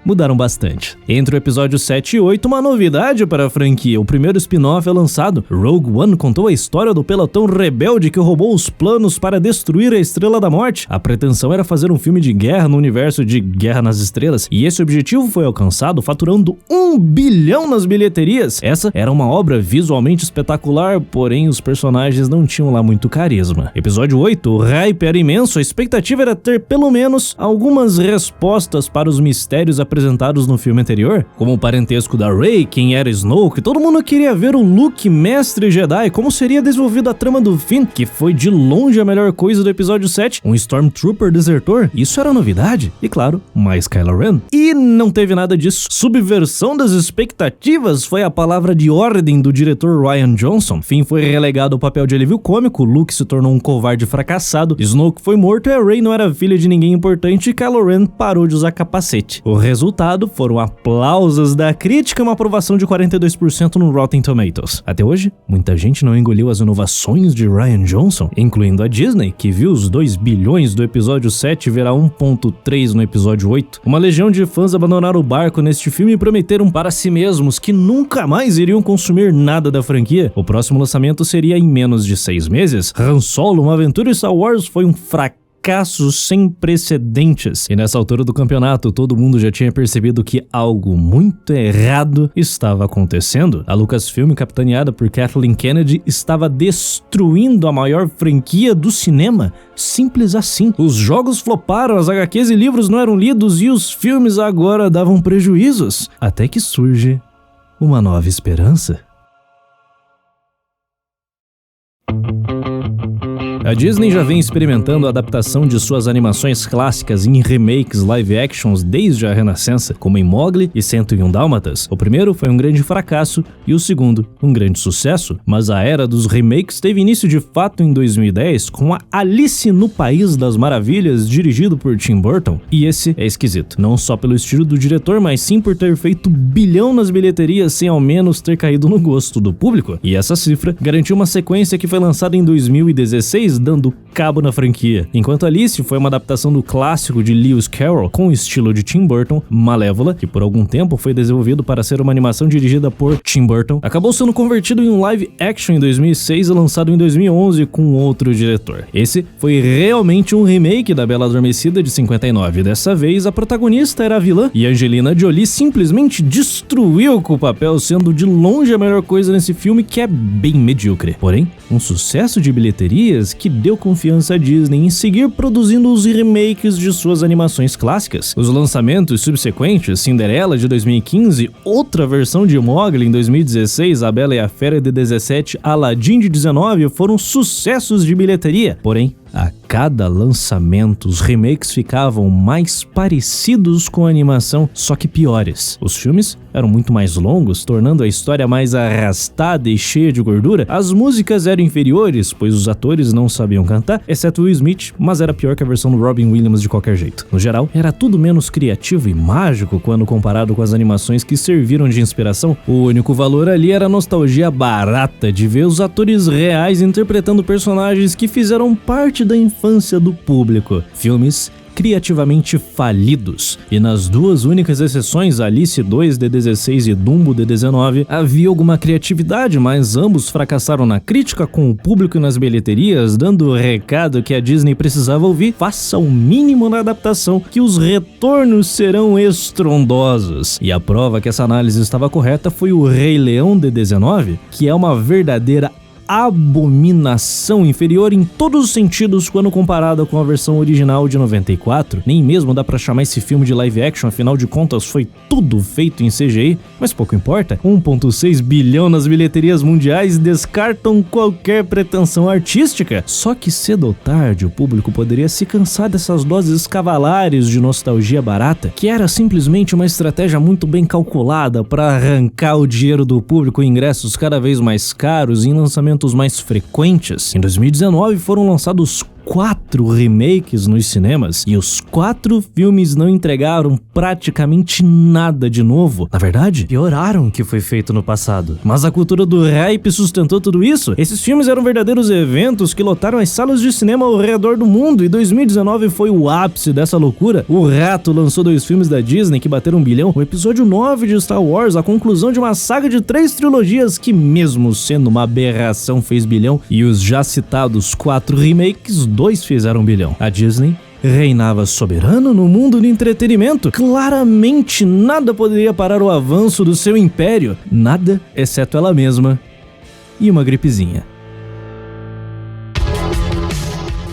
A: Mudaram bastante. Entre o episódio 7 e 8, uma novidade para a franquia. O primeiro spin-off é lançado. Rogue One contou a história do pelotão rebelde que roubou os planos para destruir a Estrela da Morte. A pretensão era fazer um filme de guerra no universo de Guerra nas Estrelas, e esse objetivo foi alcançado faturando 1 bilhão nas bilheterias. Essa era uma obra visualmente espetacular, porém os personagens não tinham lá muito carisma. Episódio 8, o hype era imenso, a expectativa era ter pelo menos algumas respostas para os mistérios apresentados no filme anterior, como o parentesco da Rey, quem era Snoke. Todo mundo queria ver o Luke mestre Jedi, como seria desenvolvida a trama do Finn, que foi de longe a melhor coisa do episódio 7, um Stormtrooper desertor, isso era novidade, e claro, mais Kylo Ren. E não teve nada disso. Subversão das expectativas foi a palavra de ordem do diretor Rian Johnson. Finn foi relegado ao papel de alívio cômico, Luke se tornou um covarde fracassado, Snoke foi morto e a Rey não era filha de ninguém importante e Kylo Ren parou de usar capacete. O resultado foram aplausos da crítica e uma aprovação de 42% no Rotten Tomatoes. Até hoje, muita gente não engoliu as inovações de Rian Johnson, incluindo a Disney, que viu os 2 bilhões do episódio 7 virar 1.3 no episódio 8. Uma legião de fãs abandonaram o barco neste filme e prometeram para si mesmos que nunca mais iriam consumir nada da franquia. O próximo lançamento seria em menos de 6 meses. Han Solo, uma aventura em Star Wars, foi um fracasso sem precedentes. E nessa altura do campeonato, todo mundo já tinha percebido que algo muito errado estava acontecendo. A Lucasfilm, capitaneada por Kathleen Kennedy, estava destruindo a maior franquia do cinema. Simples assim. Os jogos floparam, as HQs e livros não eram lidos e os filmes agora davam prejuízos. Até que surge uma nova esperança. A Disney já vem experimentando a adaptação de suas animações clássicas em remakes live actions desde a Renascença, como em Mowgli e 101 Dálmatas. O primeiro foi um grande fracasso e o segundo um grande sucesso, mas a era dos remakes teve início de fato em 2010 com a Alice no País das Maravilhas, dirigido por Tim Burton. E esse é esquisito, não só pelo estilo do diretor, mas sim por ter feito bilhão nas bilheterias sem ao menos ter caído no gosto do público. E essa cifra garantiu uma sequência que foi lançada em 2016, dando cabo na franquia. Enquanto Alice foi uma adaptação do clássico de Lewis Carroll com o estilo de Tim Burton, Malévola, que por algum tempo foi desenvolvido para ser uma animação dirigida por Tim Burton, acabou sendo convertido em um live action em 2006 e lançado em 2011 com outro diretor. Esse foi realmente um remake da Bela Adormecida de 59. Dessa vez, a protagonista era a vilã e Angelina Jolie simplesmente destruiu com o papel, sendo de longe a melhor coisa nesse filme, que é bem medíocre. Porém, um sucesso de bilheterias que deu confiança à Disney em seguir produzindo os remakes de suas animações clássicas. Os lançamentos subsequentes, Cinderela de 2015, outra versão de Mowgli em 2016, A Bela e a Fera de 17, Aladdin de 19, foram sucessos de bilheteria. Porém, a cada lançamento, os remakes ficavam mais parecidos com a animação, só que piores. Os filmes eram muito mais longos, tornando a história mais arrastada e cheia de gordura. As músicas eram inferiores, pois os atores não sabiam cantar, exceto Will Smith, mas era pior que a versão do Robin Williams de qualquer jeito. No geral, era tudo menos criativo e mágico quando comparado com as animações que serviram de inspiração. O único valor ali era a nostalgia barata de ver os atores reais interpretando personagens que fizeram parte da infância do público. Filmes criativamente falidos, e nas duas únicas exceções, Alice 2 de 16 e Dumbo de 19, havia alguma criatividade, mas ambos fracassaram na crítica, com o público e nas bilheterias, dando o recado que a Disney precisava ouvir: faça o mínimo na adaptação, que os retornos serão estrondosos. E a prova que essa análise estava correta foi o Rei Leão de 19, que é uma verdadeira abominação, inferior em todos os sentidos quando comparada com a versão original de 94. Nem mesmo dá pra chamar esse filme de live action, afinal de contas foi tudo feito em CGI, mas pouco importa. 1,6 bilhão nas bilheterias mundiais descartam qualquer pretensão artística. Só que cedo ou tarde o público poderia se cansar dessas doses cavalares de nostalgia barata, que era simplesmente uma estratégia muito bem calculada para arrancar o dinheiro do público em ingressos cada vez mais caros e em lançamentos mais frequentes. Em 2019 foram lançados 4 remakes nos cinemas e os 4 filmes não entregaram praticamente nada de novo. Na verdade, pioraram o que foi feito no passado. Mas a cultura do hype sustentou tudo isso. Esses filmes eram verdadeiros eventos que lotaram as salas de cinema ao redor do mundo, e 2019 foi o ápice dessa loucura. O Rato lançou 2 filmes da Disney que bateram 1 bilhão, o episódio 9 de Star Wars, a conclusão de uma saga de 3 trilogias que, mesmo sendo uma aberração, fez bilhão, e os já citados 4 remakes, 2 fizeram 1 bilhão. A Disney reinava soberano no mundo do entretenimento. Claramente nada poderia parar o avanço do seu império. Nada, exceto ela mesma e uma gripezinha.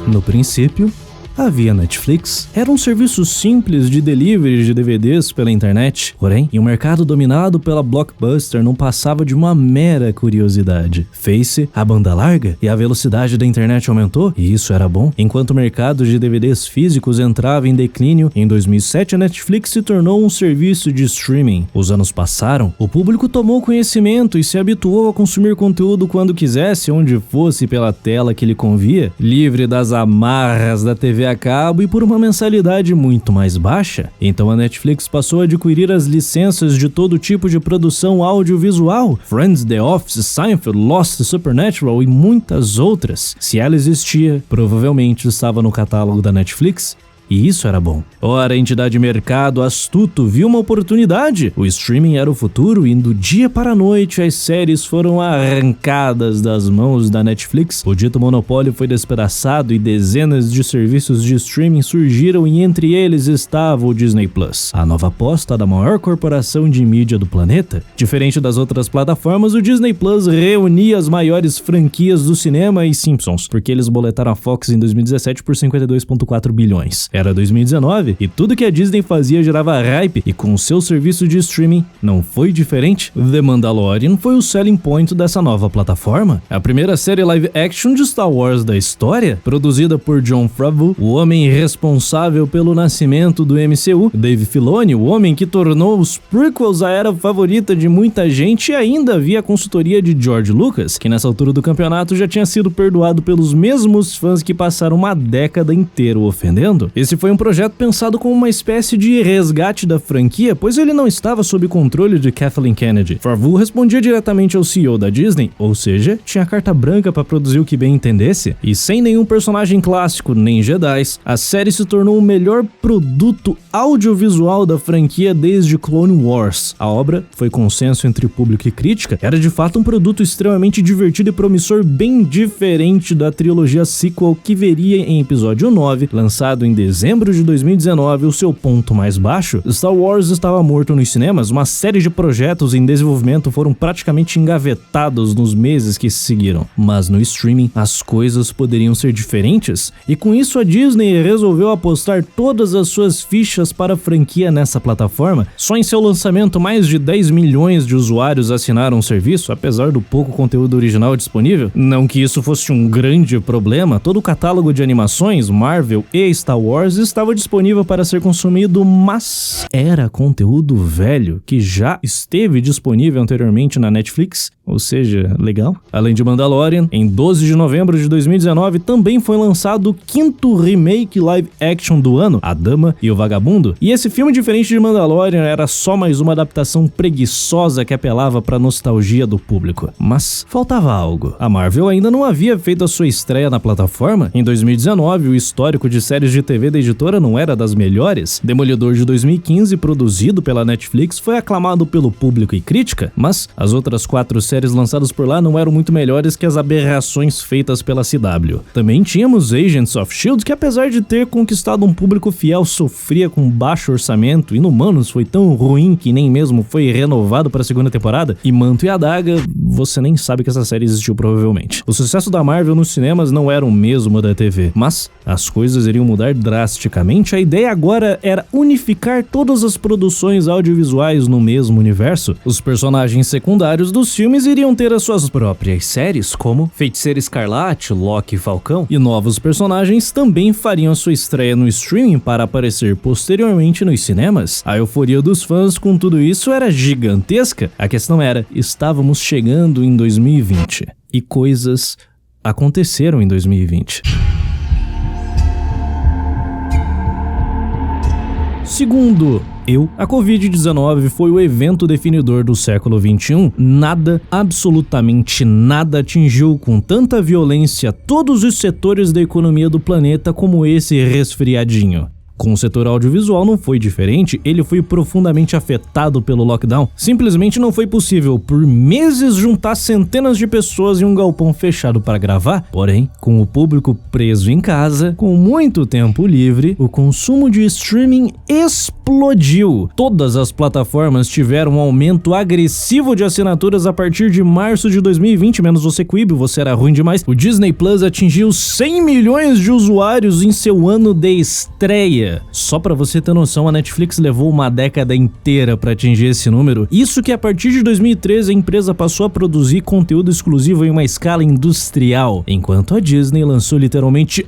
A: No princípio, havia Netflix. Era um serviço simples de delivery de DVDs pela internet. Porém, em um mercado dominado pela Blockbuster, não passava de uma mera curiosidade. Fez-se a banda larga e a velocidade da internet aumentou, e isso era bom. Enquanto o mercado de DVDs físicos entrava em declínio, em 2007 a Netflix se tornou um serviço de streaming. Os anos passaram, o público tomou conhecimento e se habituou a consumir conteúdo quando quisesse, onde fosse, pela tela que lhe convia, livre das amarras da TV a cabo e por uma mensalidade muito mais baixa. Então a Netflix passou a adquirir as licenças de todo tipo de produção audiovisual: Friends, The Office, Seinfeld, Lost, Supernatural e muitas outras. Se ela existia, provavelmente estava no catálogo da Netflix. E isso era bom. Ora, a entidade mercado astuto viu uma oportunidade. O streaming era o futuro e do dia para a noite as séries foram arrancadas das mãos da Netflix. O dito monopólio foi despedaçado e dezenas de serviços de streaming surgiram, e entre eles estava o Disney Plus, a nova aposta da maior corporação de mídia do planeta. Diferente das outras plataformas, o Disney Plus reunia as maiores franquias do cinema e Simpsons, porque eles boletaram a Fox em 2017 por 52,4 bilhões. Era 2019 e tudo que a Disney fazia gerava hype, e com seu serviço de streaming não foi diferente. The Mandalorian foi o selling point dessa nova plataforma. A primeira série live action de Star Wars da história, produzida por Jon Favreau, o homem responsável pelo nascimento do MCU, Dave Filoni, o homem que tornou os prequels a era favorita de muita gente, e ainda havia a consultoria de George Lucas, que nessa altura do campeonato já tinha sido perdoado pelos mesmos fãs que passaram uma década inteira o ofendendo. Esse foi um projeto pensado como uma espécie de resgate da franquia, pois ele não estava sob controle de Kathleen Kennedy. Favreau respondia diretamente ao CEO da Disney, ou seja, tinha carta branca para produzir o que bem entendesse, e sem nenhum personagem clássico nem Jedis, a série se tornou o melhor produto audiovisual da franquia desde Clone Wars. A obra foi consenso entre público e crítica, era de fato um produto extremamente divertido e promissor, bem diferente da trilogia sequel que veria em episódio 9, lançado em dezembro de 2019, o seu ponto mais baixo. Star Wars estava morto nos cinemas, uma série de projetos em desenvolvimento foram praticamente engavetados nos meses que se seguiram, mas no streaming as coisas poderiam ser diferentes, e com isso a Disney resolveu apostar todas as suas fichas para a franquia nessa plataforma. Só em seu lançamento, mais de 10 milhões de usuários assinaram o serviço, apesar do pouco conteúdo original disponível. Não que isso fosse um grande problema, todo o catálogo de animações, Marvel e Star Wars estava disponível para ser consumido, mas era conteúdo velho que já esteve disponível anteriormente na Netflix, ou seja, legal. Além de Mandalorian, em 12 de novembro de 2019 também foi lançado o 5º remake live action do ano, A Dama e o Vagabundo, e esse filme, diferente de Mandalorian, era só mais uma adaptação preguiçosa que apelava para a nostalgia do público. Mas faltava algo. A Marvel ainda não havia feito a sua estreia na plataforma. Em 2019, o histórico de séries de TV da editora não era das melhores. Demolidor de 2015, produzido pela Netflix, foi aclamado pelo público e crítica, mas as outras 4 séries lançadas por lá não eram muito melhores que as aberrações feitas pela CW. Também tínhamos Agents of S.H.I.E.L.D., que apesar de ter conquistado um público fiel, sofria com baixo orçamento. Inumanos foi tão ruim que nem mesmo foi renovado para a segunda temporada, e Manto e Adaga, você nem sabe que essa série existiu provavelmente. O sucesso da Marvel nos cinemas não era o mesmo da TV, mas as coisas iriam mudar drasticamente. A ideia agora era unificar todas as produções audiovisuais no mesmo universo. Os personagens secundários dos filmes iriam ter as suas próprias séries, como Feiticeira Escarlate, Loki e Falcão, e novos personagens também fariam a sua estreia no streaming para aparecer posteriormente nos cinemas. A euforia dos fãs com tudo isso era gigantesca. A questão era, estávamos chegando em 2020 e coisas aconteceram em 2020. Segundo a Covid-19 foi o evento definidor do século XXI. Nada, absolutamente nada, atingiu com tanta violência todos os setores da economia do planeta como esse resfriadinho. Com o setor audiovisual não foi diferente, ele foi profundamente afetado pelo lockdown. Simplesmente não foi possível por meses juntar centenas de pessoas em um galpão fechado para gravar. Porém, com o público preso em casa, com muito tempo livre, o consumo de streaming explodiu. Todas as plataformas tiveram um aumento agressivo de assinaturas a partir de março de 2020, menos você Quibi, você era ruim demais. O Disney Plus atingiu 100 milhões de usuários em seu ano de estreia. Só pra você ter noção, a Netflix levou uma década inteira pra atingir esse número. Isso que a partir de 2013 a empresa passou a produzir conteúdo exclusivo em uma escala industrial, enquanto a Disney lançou literalmente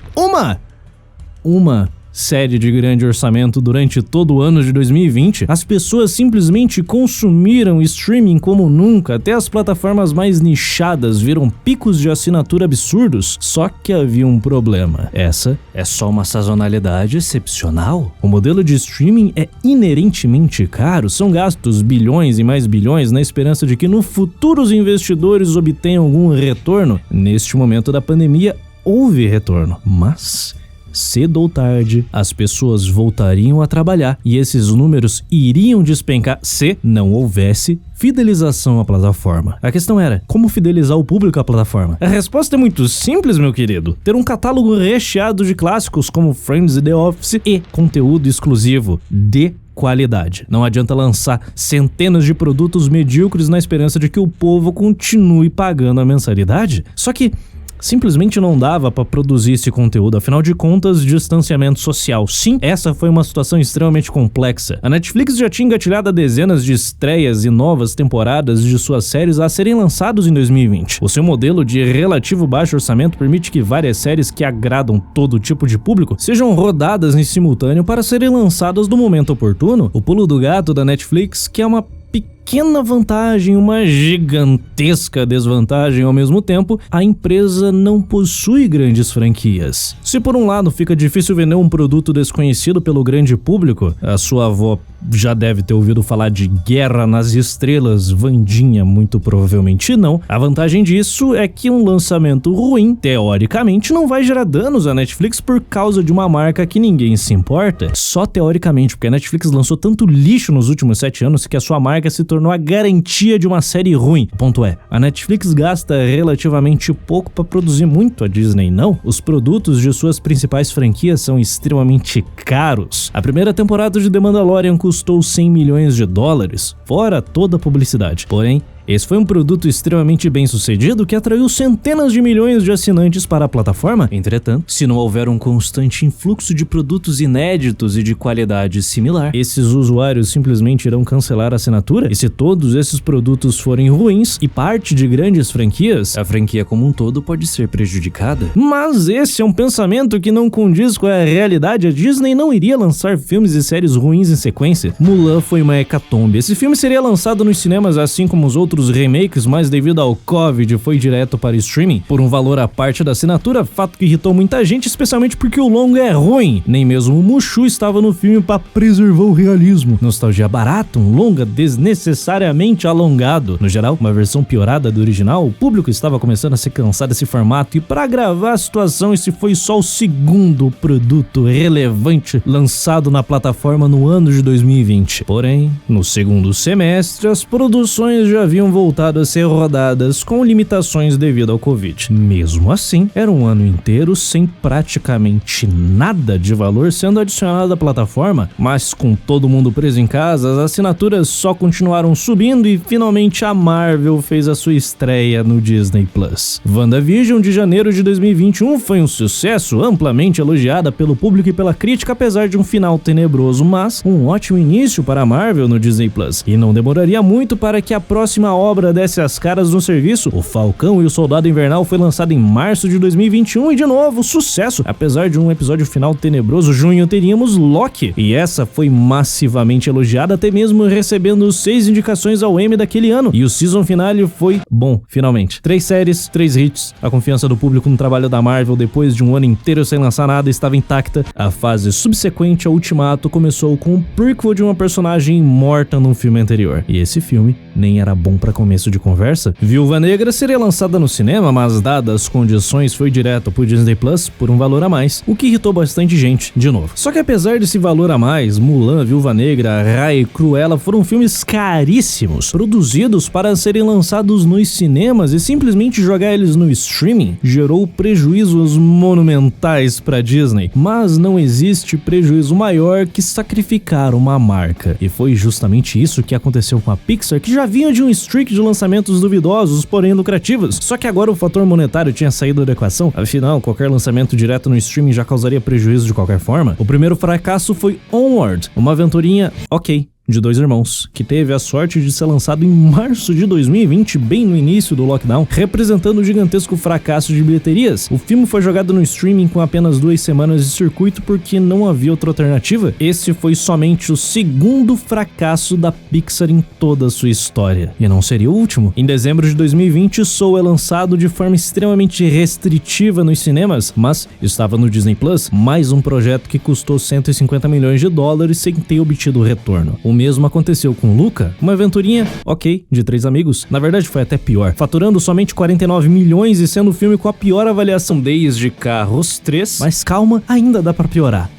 A: uma série de grande orçamento durante todo o ano de 2020. As pessoas simplesmente consumiram streaming como nunca, até as plataformas mais nichadas viram picos de assinatura absurdos. Só que havia um problema. Essa é só uma sazonalidade excepcional. O modelo de streaming é inerentemente caro, são gastos bilhões e mais bilhões na esperança de que no futuro os investidores obtenham algum retorno. Neste momento da pandemia, houve retorno, mas cedo ou tarde, as pessoas voltariam a trabalhar e esses números iriam despencar se não houvesse fidelização à plataforma. A questão era, como fidelizar o público à plataforma? A resposta é muito simples, meu querido. Ter um catálogo recheado de clássicos como Friends e The Office e conteúdo exclusivo de qualidade. Não adianta lançar centenas de produtos medíocres na esperança de que o povo continue pagando a mensalidade. Só que Simplesmente não dava pra produzir esse conteúdo, afinal de contas, distanciamento social. Sim, essa foi uma situação extremamente complexa. A Netflix já tinha engatilhado dezenas de estreias e novas temporadas de suas séries a serem lançados em 2020. O seu modelo de relativo baixo orçamento permite que várias séries que agradam todo tipo de público sejam rodadas em simultâneo para serem lançadas no momento oportuno. O pulo do gato da Netflix, que é uma pequena vantagem, uma gigantesca desvantagem ao mesmo tempo, a empresa não possui grandes franquias. Se por um lado fica difícil vender um produto desconhecido pelo grande público, a sua avó já deve ter ouvido falar de Guerra nas Estrelas, Wandinha muito provavelmente não. A vantagem disso é que um lançamento ruim, teoricamente, não vai gerar danos à Netflix por causa de uma marca que ninguém se importa. Só teoricamente, porque a Netflix lançou tanto lixo nos últimos 7 anos que a sua marca se tornou a garantia de uma série ruim. O ponto é, a Netflix gasta relativamente pouco para produzir muito, a Disney não. Os produtos de suas principais franquias são extremamente caros. A primeira temporada de The Mandalorian custou 100 milhões de dólares, fora toda a publicidade. Porém, esse foi um produto extremamente bem sucedido que atraiu centenas de milhões de assinantes para a plataforma. Entretanto, se não houver um constante influxo de produtos inéditos e de qualidade similar, esses usuários simplesmente irão cancelar a assinatura. E se todos esses produtos forem ruins e parte de grandes franquias, a franquia como um todo pode ser prejudicada. Mas esse é um pensamento que não condiz com a realidade. A Disney não iria lançar filmes e séries ruins em sequência. Mulan foi uma hecatombe. Esse filme seria lançado nos cinemas assim como os outros remakes, mas devido ao Covid foi direto para streaming por um valor à parte da assinatura, fato que irritou muita gente, especialmente porque o longa é ruim. Nem mesmo o Mushu estava no filme para preservar o realismo. Nostalgia barata, um longa desnecessariamente alongado. No geral, uma versão piorada do original. O público estava começando a se cansar desse formato e para agravar a situação, esse foi só o segundo produto relevante lançado na plataforma no ano de 2020. Porém, no segundo semestre, as produções já haviam voltado a ser rodadas com limitações devido ao Covid. Mesmo assim, era um ano inteiro sem praticamente nada de valor sendo adicionado à plataforma, mas com todo mundo preso em casa, as assinaturas só continuaram subindo e finalmente a Marvel fez a sua estreia no Disney Plus. WandaVision de janeiro de 2021 foi um sucesso, amplamente elogiada pelo público e pela crítica, apesar de um final tenebroso, mas um ótimo início para a Marvel no Disney Plus. E não demoraria muito para que a próxima obra desse as caras no serviço. O Falcão e o Soldado Invernal foi lançado em março de 2021 e de novo, sucesso. Apesar de um episódio final tenebroso, junho teríamos Loki. E essa foi massivamente elogiada, até mesmo recebendo 6 indicações ao Emmy daquele ano. E o season finale foi bom, finalmente. 3 séries, 3 hits. A confiança do público no trabalho da Marvel depois de um ano inteiro sem lançar nada estava intacta. A fase subsequente ao Ultimato começou com um prequel de uma personagem morta num filme anterior. E esse filme nem era bom para começo de conversa. Viúva Negra seria lançada no cinema, mas dadas as condições foi direto pro Disney Plus por um valor a mais, o que irritou bastante gente de novo. Só que apesar desse valor a mais, Mulan, Viúva Negra, Raya e Cruella foram filmes caríssimos, produzidos para serem lançados nos cinemas e simplesmente jogar eles no streaming gerou prejuízos monumentais para Disney. Mas não existe prejuízo maior que sacrificar uma marca. E foi justamente isso que aconteceu com a Pixar, que já vinha de um streak de lançamentos duvidosos, porém lucrativos. Só que agora o fator monetário tinha saído da equação, afinal, qualquer lançamento direto no streaming já causaria prejuízo de qualquer forma. O primeiro fracasso foi Onward, uma aventurinha ok de 2 irmãos, que teve a sorte de ser lançado em março de 2020, bem no início do lockdown, representando um gigantesco fracasso de bilheterias. O filme foi jogado no streaming com apenas 2 semanas de circuito porque não havia outra alternativa. Esse foi somente o segundo fracasso da Pixar em toda a sua história. E não seria o último. Em dezembro de 2020, Soul é lançado de forma extremamente restritiva nos cinemas, mas estava no Disney Plus, mais um projeto que custou 150 milhões de dólares sem ter obtido retorno. O mesmo aconteceu com Luca, uma aventurinha ok de 3 amigos, na verdade foi até pior, faturando somente 49 milhões e sendo o filme com a pior avaliação desde Carros 3, mas calma, ainda dá pra piorar.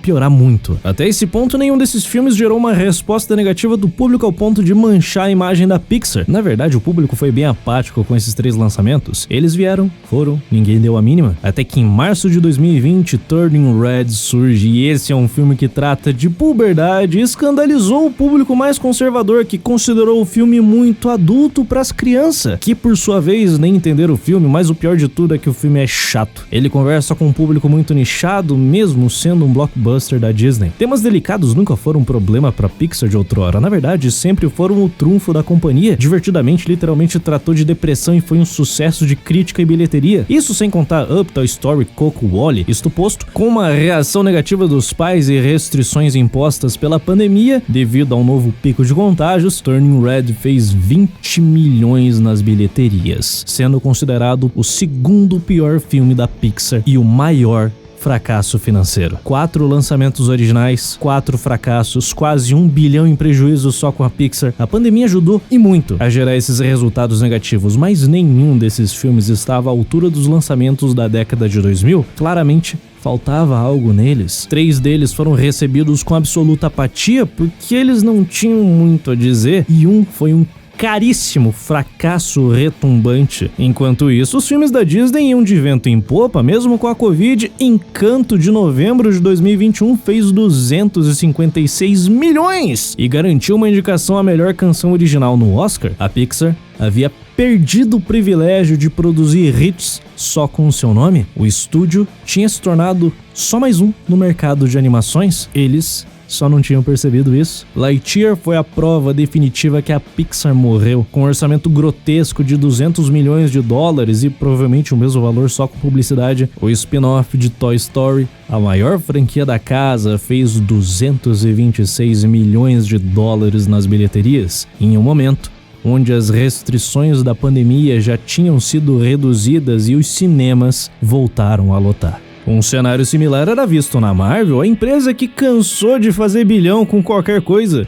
A: piorar muito. Até esse ponto, nenhum desses filmes gerou uma resposta negativa do público ao ponto de manchar a imagem da Pixar. Na verdade, o público foi bem apático com esses 3 lançamentos. Eles vieram, foram, ninguém deu a mínima. Até que em março de 2020, Turning Red surge, e esse é um filme que trata de puberdade e escandalizou o público mais conservador, que considerou o filme muito adulto pras crianças, que por sua vez nem entenderam o filme, mas o pior de tudo é que o filme é chato. Ele conversa com um público muito nichado, mesmo sendo um blockbuster da Disney. Temas delicados nunca foram um problema pra Pixar de outrora, na verdade sempre foram o trunfo da companhia. Divertidamente, literalmente tratou de depressão e foi um sucesso de crítica e bilheteria. Isso sem contar Up, Toy Story, Coco, Wall-E. Isto posto, com uma reação negativa dos pais e restrições impostas pela pandemia devido ao novo pico de contágios, Turning Red fez 20 milhões nas bilheterias, sendo considerado o segundo pior filme da Pixar e o maior fracasso financeiro. 4 lançamentos originais, 4 fracassos, quase 1 bilhão em prejuízo só com a Pixar. A pandemia ajudou e muito a gerar esses resultados negativos, mas nenhum desses filmes estava à altura dos lançamentos da década de 2000. Claramente, faltava algo neles. 3 deles foram recebidos com absoluta apatia porque eles não tinham muito a dizer, e um foi um caríssimo fracasso retumbante. Enquanto isso, os filmes da Disney iam de vento em popa, mesmo com a Covid. Encanto, de novembro de 2021, fez 256 milhões e garantiu uma indicação à melhor canção original no Oscar. A Pixar havia perdido o privilégio de produzir hits só com o seu nome. O estúdio tinha se tornado só mais um no mercado de animações. Eles só não tinham percebido isso. Lightyear foi a prova definitiva que a Pixar morreu. Com um orçamento grotesco de 200 milhões de dólares e provavelmente o mesmo valor só com publicidade, o spin-off de Toy Story, a maior franquia da casa, fez 226 milhões de dólares nas bilheterias, em um momento onde as restrições da pandemia já tinham sido reduzidas e os cinemas voltaram a lotar. Um cenário similar era visto na Marvel, a empresa que cansou de fazer bilhão com qualquer coisa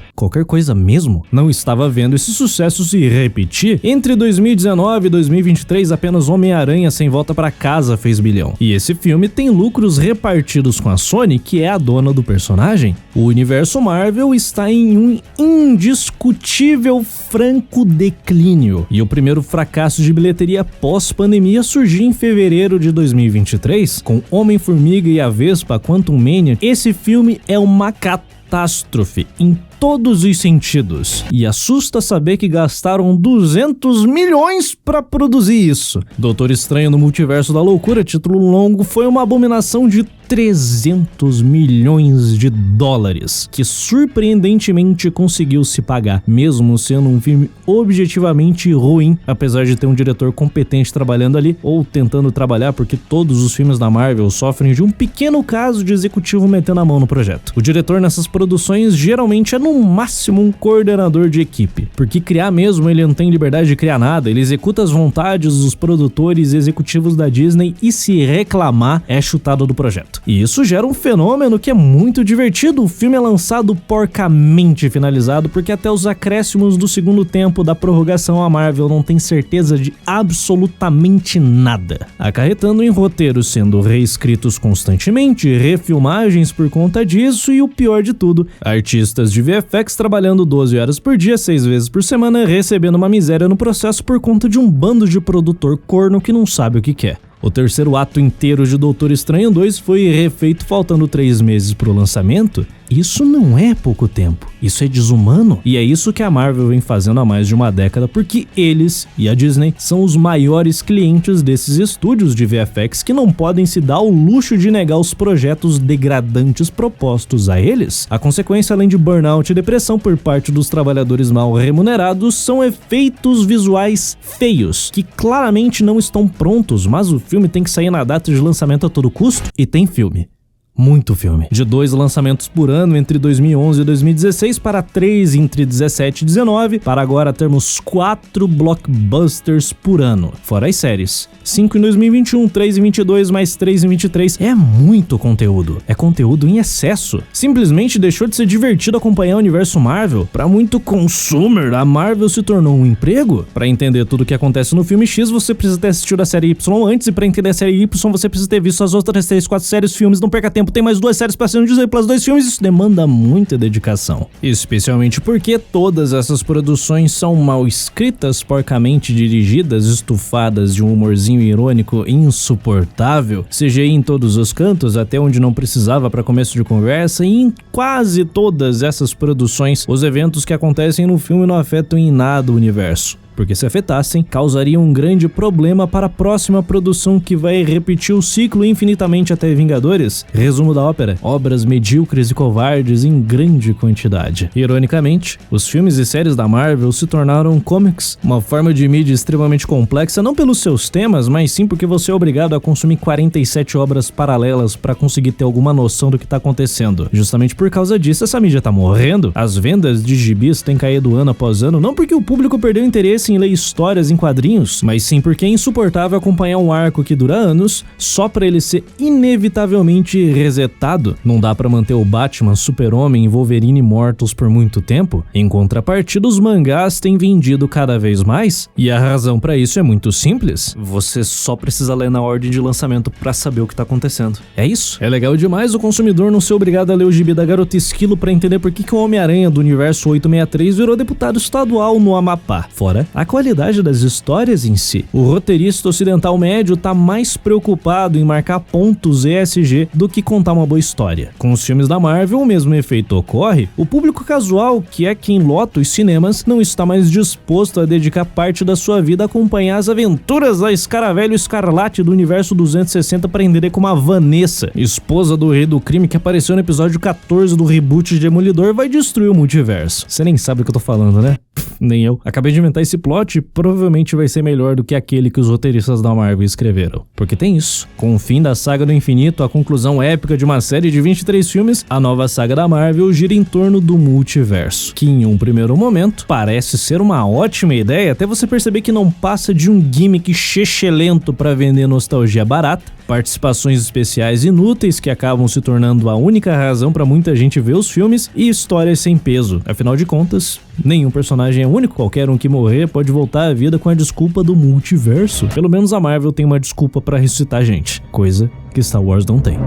A: mesmo, não estava vendo esse sucesso se repetir. Entre 2019 e 2023, apenas Homem-Aranha Sem Volta Pra Casa fez bilhão. E esse filme tem lucros repartidos com a Sony, que é a dona do personagem. O universo Marvel está em um indiscutível franco declínio, e o primeiro fracasso de bilheteria pós-pandemia surgiu em fevereiro de 2023, com Homem-Formiga e a Vespa Quantumania. Esse filme é uma catástrofe em todos os sentidos, e assusta saber que gastaram 200 milhões pra produzir isso. Doutor Estranho no Multiverso da Loucura, título longo, foi uma abominação de 300 milhões de dólares, que surpreendentemente conseguiu se pagar, mesmo sendo um filme objetivamente ruim, apesar de ter um diretor competente trabalhando ali, ou tentando trabalhar, porque todos os filmes da Marvel sofrem de um pequeno caso de executivo metendo a mão no projeto. O diretor nessas produções geralmente é no máximo um coordenador de equipe, porque criar mesmo ele não tem liberdade de criar nada, ele executa as vontades dos produtores e executivos da Disney, e se reclamar é chutado do projeto. E isso gera um fenômeno que é muito divertido. O filme é lançado porcamente finalizado, porque até os acréscimos do segundo tempo da prorrogação a Marvel não tem certeza de absolutamente nada, acarretando em roteiros sendo reescritos constantemente, refilmagens por conta disso, e o pior de tudo, artistas de VFX trabalhando 12 horas por dia, 6 vezes por semana, recebendo uma miséria no processo por conta de um bando de produtor corno que não sabe o que quer. O terceiro ato inteiro de Doutor Estranho 2 foi refeito faltando 3 meses pro lançamento. Isso não é pouco tempo, isso é desumano, e é isso que a Marvel vem fazendo há mais de uma década, porque eles e a Disney são os maiores clientes desses estúdios de VFX, que não podem se dar o luxo de negar os projetos degradantes propostos a eles. A consequência, além de burnout e depressão por parte dos trabalhadores mal remunerados, são efeitos visuais feios, que claramente não estão prontos, mas o filme tem que sair na data de lançamento a todo custo, e tem filme. Muito filme. De 2 lançamentos por ano entre 2011 e 2016 para 3 entre 17 e 19, para agora termos 4 blockbusters por ano, fora as séries. 5 em 2021, 3 em 22, mais 3 em 23. É muito conteúdo. É conteúdo em excesso. Simplesmente deixou de ser divertido acompanhar o universo Marvel. Para muito consumer, a Marvel se tornou um emprego. Para entender tudo o que acontece no filme X, você precisa ter assistido a série Y antes, e para entender a série Y, você precisa ter visto as outras 3, 4 séries, filmes. Não perca tempo. tempo tem mais 2 séries passando no Disney Plus, 2 filmes, isso demanda muita dedicação. Especialmente porque todas essas produções são mal escritas, porcamente dirigidas, estufadas de um humorzinho irônico insuportável, CGI em todos os cantos, até onde não precisava para começo de conversa, e em quase todas essas produções, os eventos que acontecem no filme não afetam em nada o universo. Porque se afetassem, causariam um grande problema para a próxima produção que vai repetir o ciclo infinitamente até Vingadores. Resumo da ópera: obras medíocres e covardes em grande quantidade. Ironicamente, os filmes e séries da Marvel se tornaram comics, uma forma de mídia extremamente complexa, não pelos seus temas, mas sim porque você é obrigado a consumir 47 obras paralelas para conseguir ter alguma noção do que tá acontecendo. Justamente por causa disso, essa mídia tá morrendo. As vendas de gibis têm caído ano após ano, não porque o público perdeu interesse em ler histórias em quadrinhos, mas sim porque é insuportável acompanhar um arco que dura anos só pra ele ser inevitavelmente resetado. Não dá pra manter o Batman, Super-Homem e Wolverine mortos por muito tempo. Em contrapartida, os mangás têm vendido cada vez mais, e a razão pra isso é muito simples: você só precisa ler na ordem de lançamento pra saber o que tá acontecendo. É isso. É legal demais o consumidor não ser obrigado a ler o gibi da Garota Esquilo pra entender por que o Homem-Aranha do universo 863 virou deputado estadual no Amapá. Fora a qualidade das histórias em si. O roteirista ocidental médio tá mais preocupado em marcar pontos ESG do que contar uma boa história. Com os filmes da Marvel, o mesmo efeito ocorre. O público casual, que é quem lota os cinemas, não está mais disposto a dedicar parte da sua vida a acompanhar as aventuras da Escaravelho Escarlate do universo 260 para entender como a Vanessa, esposa do rei do crime que apareceu no episódio 14 do reboot de Demolidor, vai destruir o multiverso. Você nem sabe do que eu tô falando, né? Nem eu. Acabei de inventar esse plot e provavelmente vai ser melhor do que aquele que os roteiristas da Marvel escreveram. Porque tem isso. Com o fim da saga do infinito, a conclusão épica de uma série de 23 filmes, a nova saga da Marvel gira em torno do multiverso, que em um primeiro momento parece ser uma ótima ideia, até você perceber que não passa de um gimmick chechelento para vender nostalgia barata, participações especiais inúteis que acabam se tornando a única razão para muita gente ver os filmes, e histórias sem peso. Afinal de contas, nenhum personagem é único, qualquer um que morrer pode voltar à vida com a desculpa do multiverso. Pelo menos a Marvel tem uma desculpa para ressuscitar gente, coisa que Star Wars não tem.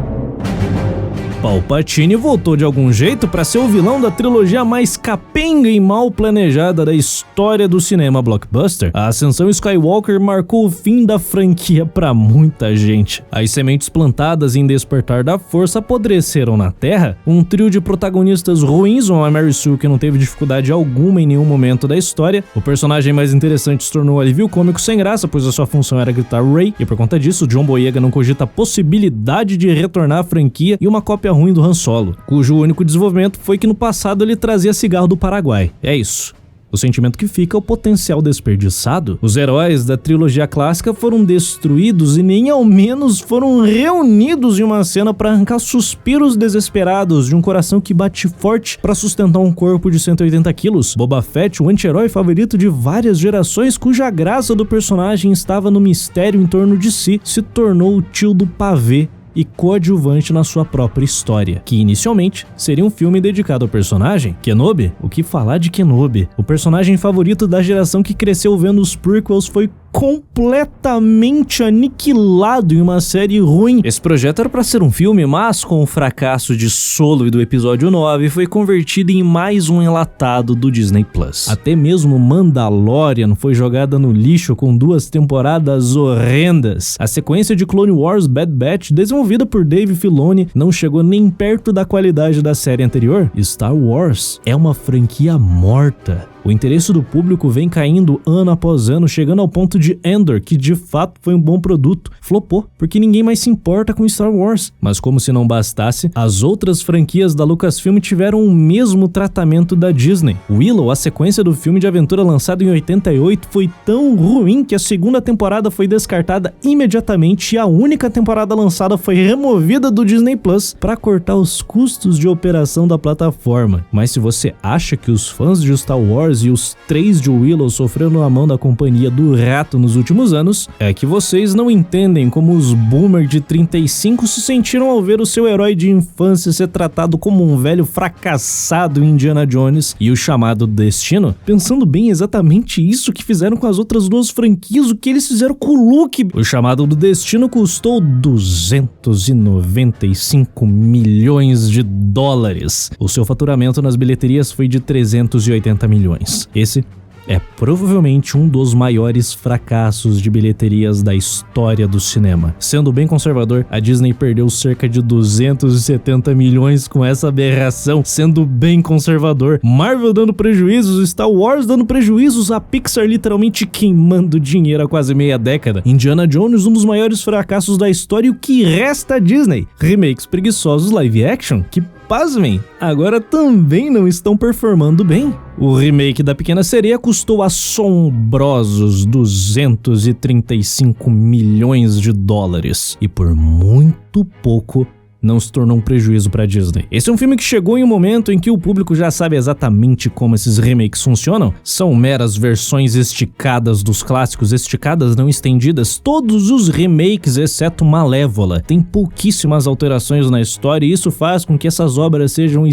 A: Palpatine voltou de algum jeito para ser o vilão da trilogia mais capenga e mal planejada da história do cinema blockbuster. A ascensão Skywalker marcou o fim da franquia para muita gente. As sementes plantadas em Despertar da Força apodreceram na Terra. Um trio de protagonistas ruins, uma Mary Sue que não teve dificuldade alguma em nenhum momento da história. O personagem mais interessante se tornou alívio cômico sem graça, pois a sua função era gritar Rey, e por conta disso, John Boyega não cogita a possibilidade de retornar à franquia, e uma cópia ruim do Han Solo, cujo único desenvolvimento foi que no passado ele trazia cigarro do Paraguai. É isso. O sentimento que fica é o potencial desperdiçado. Os heróis da trilogia clássica foram destruídos e nem ao menos foram reunidos em uma cena para arrancar suspiros desesperados de um coração que bate forte para sustentar um corpo de 180 quilos. Boba Fett, o anti-herói favorito de várias gerações, cuja graça do personagem estava no mistério em torno de si, se tornou o tio do pavê e coadjuvante na sua própria história, que inicialmente seria um filme dedicado ao personagem. Kenobi? O que falar de Kenobi? O personagem favorito da geração que cresceu vendo os prequels foi completamente aniquilado em uma série ruim. Esse projeto era para ser um filme, mas com o fracasso de Solo e do episódio 9 foi convertido em mais um enlatado do Disney Plus. Até mesmo Mandalorian foi jogada no lixo com 2 temporadas horrendas. A sequência de Clone Wars Bad Batch, desenvolvida por Dave Filoni, não chegou nem perto da qualidade da série anterior. Star Wars é uma franquia morta. O interesse do público vem caindo ano após ano, chegando ao ponto de Andor, que de fato foi um bom produto, flopou, porque ninguém mais se importa com Star Wars. Mas como se não bastasse, as outras franquias da Lucasfilm tiveram o mesmo tratamento da Disney. Willow, a sequência do filme de aventura lançado em 88, foi tão ruim que a segunda temporada foi descartada imediatamente e a única temporada lançada foi removida do Disney Plus para cortar os custos de operação da plataforma. Mas se você acha que os fãs de Star Wars e os 3 de Willow sofreram na mão da companhia do rato fato nos últimos anos é que vocês não entendem como os boomers de 35 se sentiram ao ver o seu herói de infância ser tratado como um velho fracassado em Indiana Jones e o Chamado do Destino, pensando bem exatamente isso que fizeram com as outras duas franquias, o que eles fizeram com o Luke. O Chamado do Destino custou 295 milhões de dólares. O seu faturamento nas bilheterias foi de 380 milhões. Esse é provavelmente um dos maiores fracassos de bilheterias da história do cinema. Sendo bem conservador, a Disney perdeu cerca de 270 milhões com essa aberração. Sendo bem conservador, Marvel dando prejuízos, Star Wars dando prejuízos, a Pixar literalmente queimando dinheiro há quase meia década. Indiana Jones, um dos maiores fracassos da história, e o que resta a Disney? Remakes preguiçosos live action que, pasmem, agora também não estão performando bem. O remake da Pequena Sereia custou assombrosos 235 milhões de dólares e por muito pouco não se tornou um prejuízo para a Disney. Esse é um filme que chegou em um momento em que o público já sabe exatamente como esses remakes funcionam. São meras versões esticadas dos clássicos, esticadas não estendidas. Todos os remakes, exceto Malévola, têm pouquíssimas alterações na história e isso faz com que essas obras sejam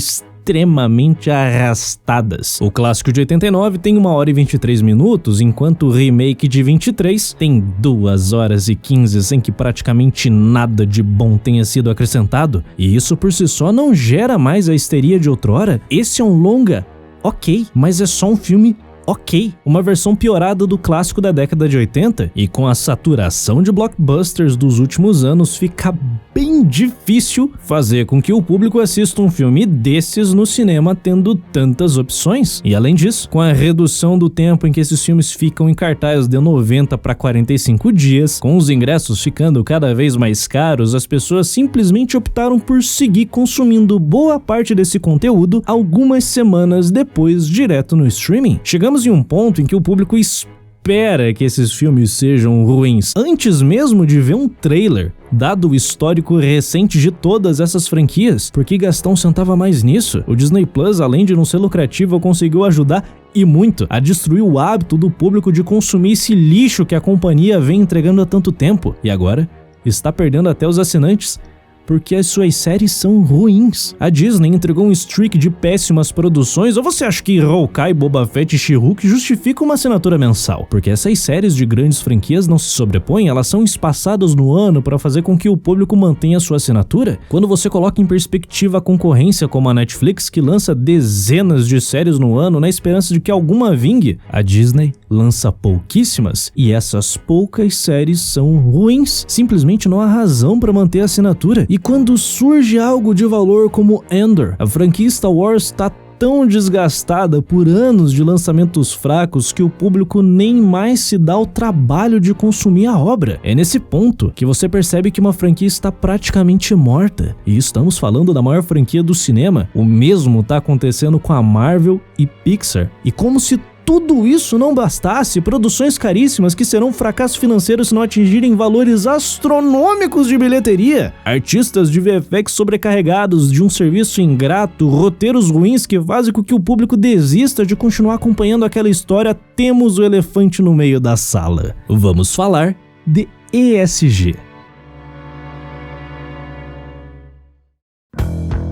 A: extremamente arrastadas. O clássico de 89 tem 1 hora e 23 minutos, enquanto o remake de 23 tem 2 horas e 15, sem que praticamente nada de bom tenha sido acrescentado. E isso por si só não gera mais a histeria de outrora. Esse é um longa, ok, mas é só um filme ok, uma versão piorada do clássico da década de 80, e com a saturação de blockbusters dos últimos anos fica bem difícil fazer com que o público assista um filme desses no cinema tendo tantas opções. E além disso, com a redução do tempo em que esses filmes ficam em cartaz de 90 para 45 dias, com os ingressos ficando cada vez mais caros, as pessoas simplesmente optaram por seguir consumindo boa parte desse conteúdo algumas semanas depois direto no streaming. Chegamos em um ponto em que o público espera que esses filmes sejam ruins antes mesmo de ver um trailer, dado o histórico recente de todas essas franquias. Por que gastar um centavo a mais nisso? O Disney Plus, além de não ser lucrativo, conseguiu ajudar e muito a destruir o hábito do público de consumir esse lixo que a companhia vem entregando há tanto tempo, e agora está perdendo até os assinantes porque as suas séries são ruins. A Disney entregou um streak de péssimas produções, ou você acha que Hawkeye, Boba Fett e She-Hulk justificam uma assinatura mensal? Porque essas séries de grandes franquias não se sobrepõem, elas são espaçadas no ano para fazer com que o público mantenha sua assinatura. Quando você coloca em perspectiva a concorrência como a Netflix, que lança dezenas de séries no ano na esperança de que alguma vingue, a Disney lança pouquíssimas, e essas poucas séries são ruins. Simplesmente não há razão para manter a assinatura. E quando surge algo de valor como Andor, a franquia Star Wars está tão desgastada por anos de lançamentos fracos que o público nem mais se dá o trabalho de consumir a obra. É nesse ponto que você percebe que uma franquia está praticamente morta. E estamos falando da maior franquia do cinema. O mesmo está acontecendo com a Marvel e Pixar. E como se tudo isso não bastasse, produções caríssimas que serão um fracasso financeiro se não atingirem valores astronômicos de bilheteria, artistas de VFX sobrecarregados de um serviço ingrato, roteiros ruins que fazem com que o público desista de continuar acompanhando aquela história. Temos o elefante no meio da sala. Vamos falar de ESG.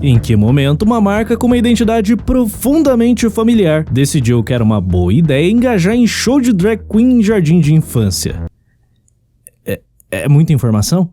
A: Em que momento uma marca com uma identidade profundamente familiar decidiu que era uma boa ideia engajar em show de drag queen em jardim de infância? É muita informação?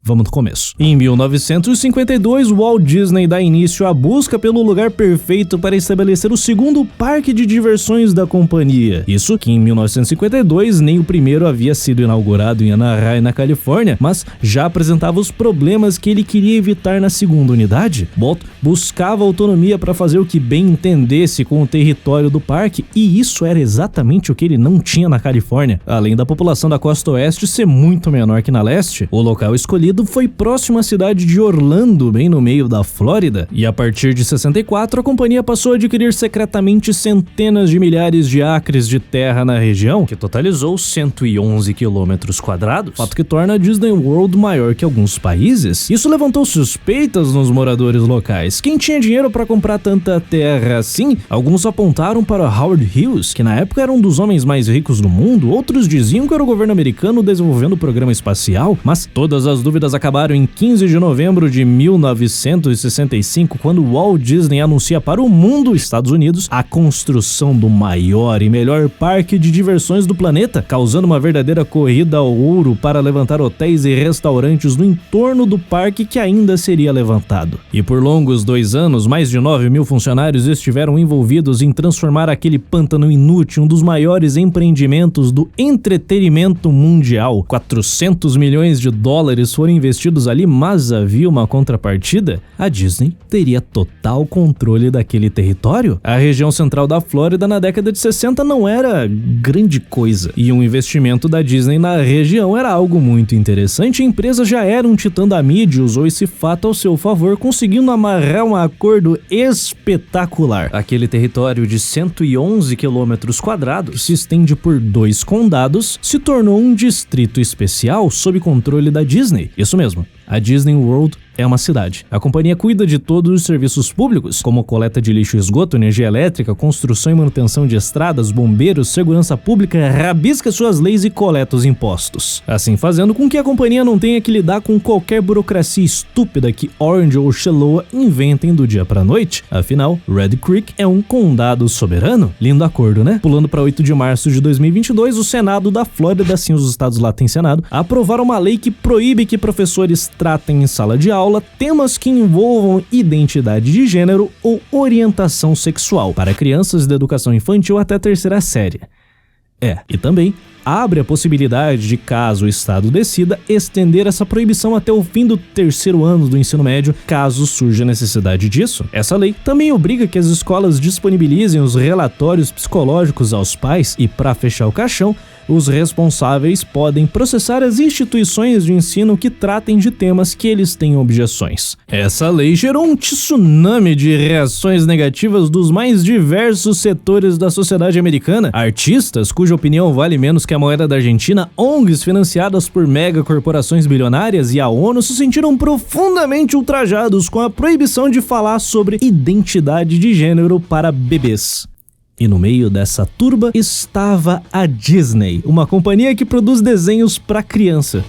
A: Vamos do começo. Em 1952, Walt Disney dá início à busca pelo lugar perfeito para estabelecer o segundo parque de diversões da companhia. Isso que em 1952 nem o primeiro havia sido inaugurado em Anaheim, na Califórnia, mas já apresentava os problemas que ele queria evitar na segunda unidade. Walt buscava autonomia para fazer o que bem entendesse com o território do parque, e isso era exatamente o que ele não tinha na Califórnia. Além da população da costa oeste ser muito menor que na leste, o local escolhido escolhido foi próximo à cidade de Orlando, bem no meio da Flórida, e a partir de 64 a companhia passou a adquirir secretamente centenas de milhares de acres de terra na região, que totalizou 111 quilômetros quadrados, fato que torna a Disney World maior que alguns países. Isso levantou suspeitas nos moradores locais. Quem tinha dinheiro para comprar tanta terra assim? Alguns apontaram para Howard Hughes, que na época era um dos homens mais ricos do mundo, outros diziam que era o governo americano desenvolvendo o programa espacial, mas todas as dúvidas acabaram em 15 de novembro de 1965, quando Walt Disney anuncia para o mundo, Estados Unidos, a construção do maior e melhor parque de diversões do planeta, causando uma verdadeira corrida ao ouro para levantar hotéis e restaurantes no entorno do parque que ainda seria levantado. E por longos 2 anos, mais de 9.000 funcionários estiveram envolvidos em transformar aquele pântano inútil um dos maiores empreendimentos do entretenimento mundial. 400 milhões de dólares foram investidos ali, mas havia uma contrapartida. A Disney teria total controle daquele território. A região central da Flórida na década de 60 não era grande coisa, e um investimento da Disney na região era algo muito interessante. A empresa já era um titã da mídia e usou esse fato ao seu favor, conseguindo amarrar um acordo espetacular. Aquele território de 111 quilômetros quadrados, que se estende por 2 condados, se tornou um distrito especial sob controle da Disney. Isso mesmo, a Disney World é uma cidade. A companhia cuida de todos os serviços públicos, como coleta de lixo e esgoto, energia elétrica, construção e manutenção de estradas, bombeiros, segurança pública, rabisca suas leis e coleta os impostos. Assim fazendo com que a companhia não tenha que lidar com qualquer burocracia estúpida que Orange ou Shalloa inventem do dia pra noite. Afinal, Red Creek é um condado soberano. Lindo acordo, né? Pulando para 8 de março de 2022, o Senado da Flórida, sim, os estados lá têm Senado, aprovaram uma lei que proíbe que professores tratem em sala de aula temas que envolvam identidade de gênero ou orientação sexual para crianças da educação infantil até a 3ª série. E também abre a possibilidade de, caso o estado decida, estender essa proibição até o fim do 3º ano do ensino médio, caso surja necessidade disso. Essa lei também obriga que as escolas disponibilizem os relatórios psicológicos aos pais e, para fechar o caixão, os responsáveis podem processar as instituições de ensino que tratem de temas que eles têm objeções. Essa lei gerou um tsunami de reações negativas dos mais diversos setores da sociedade americana. Artistas, cuja opinião vale menos que a moeda da Argentina, ONGs financiadas por megacorporações bilionárias e a ONU se sentiram profundamente ultrajados com a proibição de falar sobre identidade de gênero para bebês. E no meio dessa turba estava a Disney, uma companhia que produz desenhos para criança.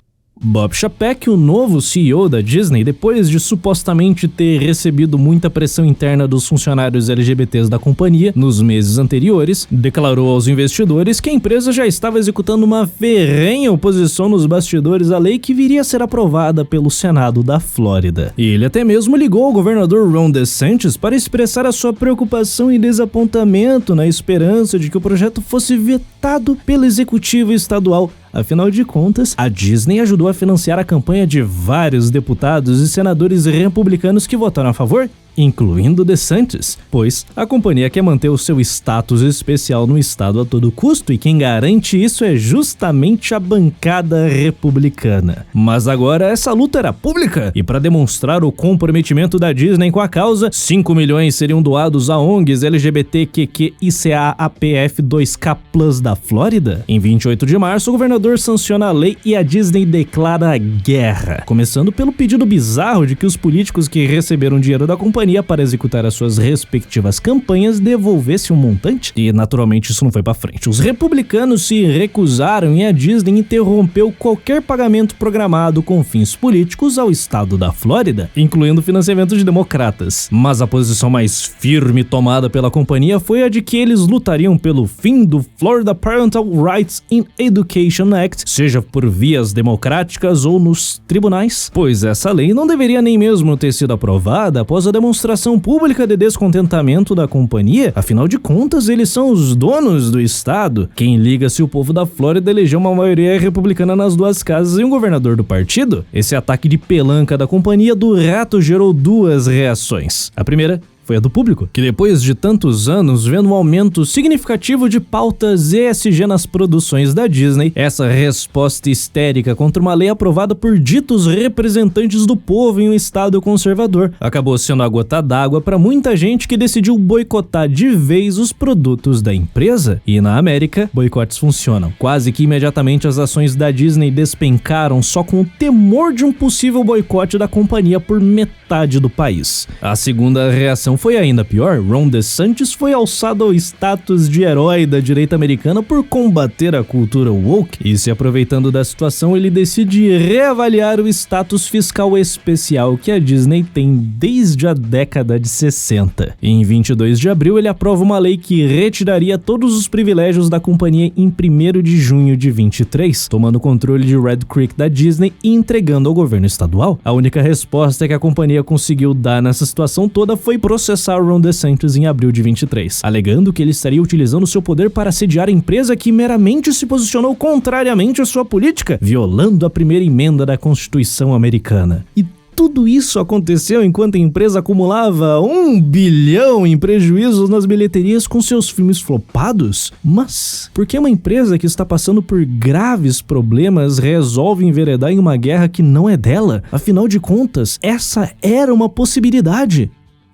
A: Bob Chapek, o novo CEO da Disney, depois de supostamente ter recebido muita pressão interna dos funcionários LGBTs da companhia nos meses anteriores, declarou aos investidores que a empresa já estava executando uma ferrenha oposição nos bastidores à lei que viria a ser aprovada pelo Senado da Flórida. E ele até mesmo ligou ao governador Ron DeSantis para expressar a sua preocupação e desapontamento na esperança de que o projeto fosse vetado pelo executivo estadual. Afinal de contas, a Disney ajudou a financiar a campanha de vários deputados e senadores republicanos que votaram a favor, incluindo DeSantis, pois a companhia quer manter o seu status especial no estado a todo custo e quem garante isso é justamente a bancada republicana. Mas agora essa luta era pública e para demonstrar o comprometimento da Disney com a causa, 5 milhões seriam doados a ONGs LGBTQIAAPF2K+ da Flórida. Em 28 de março, o governador sanciona a lei e a Disney declara guerra, começando pelo pedido bizarro de que os políticos que receberam dinheiro da companhia para executar as suas respectivas campanhas devolvesse um montante, e naturalmente isso não foi para frente. Os republicanos se recusaram e a Disney interrompeu qualquer pagamento programado com fins políticos ao estado da Flórida, incluindo financiamento de democratas. Mas a posição mais firme tomada pela companhia foi a de que eles lutariam pelo fim do Florida Parental Rights in Education Act, seja por vias democráticas ou nos tribunais, pois essa lei não deveria nem mesmo ter sido aprovada após a demonstração pública de descontentamento da companhia. Afinal de contas, eles são os donos do estado. Quem liga se o povo da Flórida elegeu uma maioria republicana nas 2 casas e um governador do partido? Esse ataque de pelanca da companhia do rato gerou 2 reações. A primeira foi a do público, que depois de tantos anos vendo um aumento significativo de pautas ESG nas produções da Disney, essa resposta histérica contra uma lei aprovada por ditos representantes do povo em um estado conservador acabou sendo a gota d'água para muita gente que decidiu boicotar de vez os produtos da empresa. E na América, boicotes funcionam. Quase que imediatamente as ações da Disney despencaram só com o temor de um possível boicote da companhia por metade do país. A segunda reação foi ainda pior. Ron DeSantis foi alçado ao status de herói da direita americana por combater a cultura woke, e se aproveitando da situação, ele decide reavaliar o status fiscal especial que a Disney tem desde a década de 60. Em 22 de abril, ele aprova uma lei que retiraria todos os privilégios da companhia em 1º de junho de 23, tomando o controle de Red Creek da Disney e entregando ao governo estadual. A única resposta que a companhia conseguiu dar nessa situação toda foi processar Ron DeSantis em abril de 23, alegando que ele estaria utilizando seu poder para assediar a empresa que meramente se posicionou contrariamente à sua política, violando a primeira emenda da Constituição americana. E tudo isso aconteceu enquanto a empresa acumulava 1 bilhão em prejuízos nas bilheterias com seus filmes flopados? Mas por que uma empresa que está passando por graves problemas resolve enveredar em uma guerra que não é dela? Afinal de contas, essa era uma possibilidade.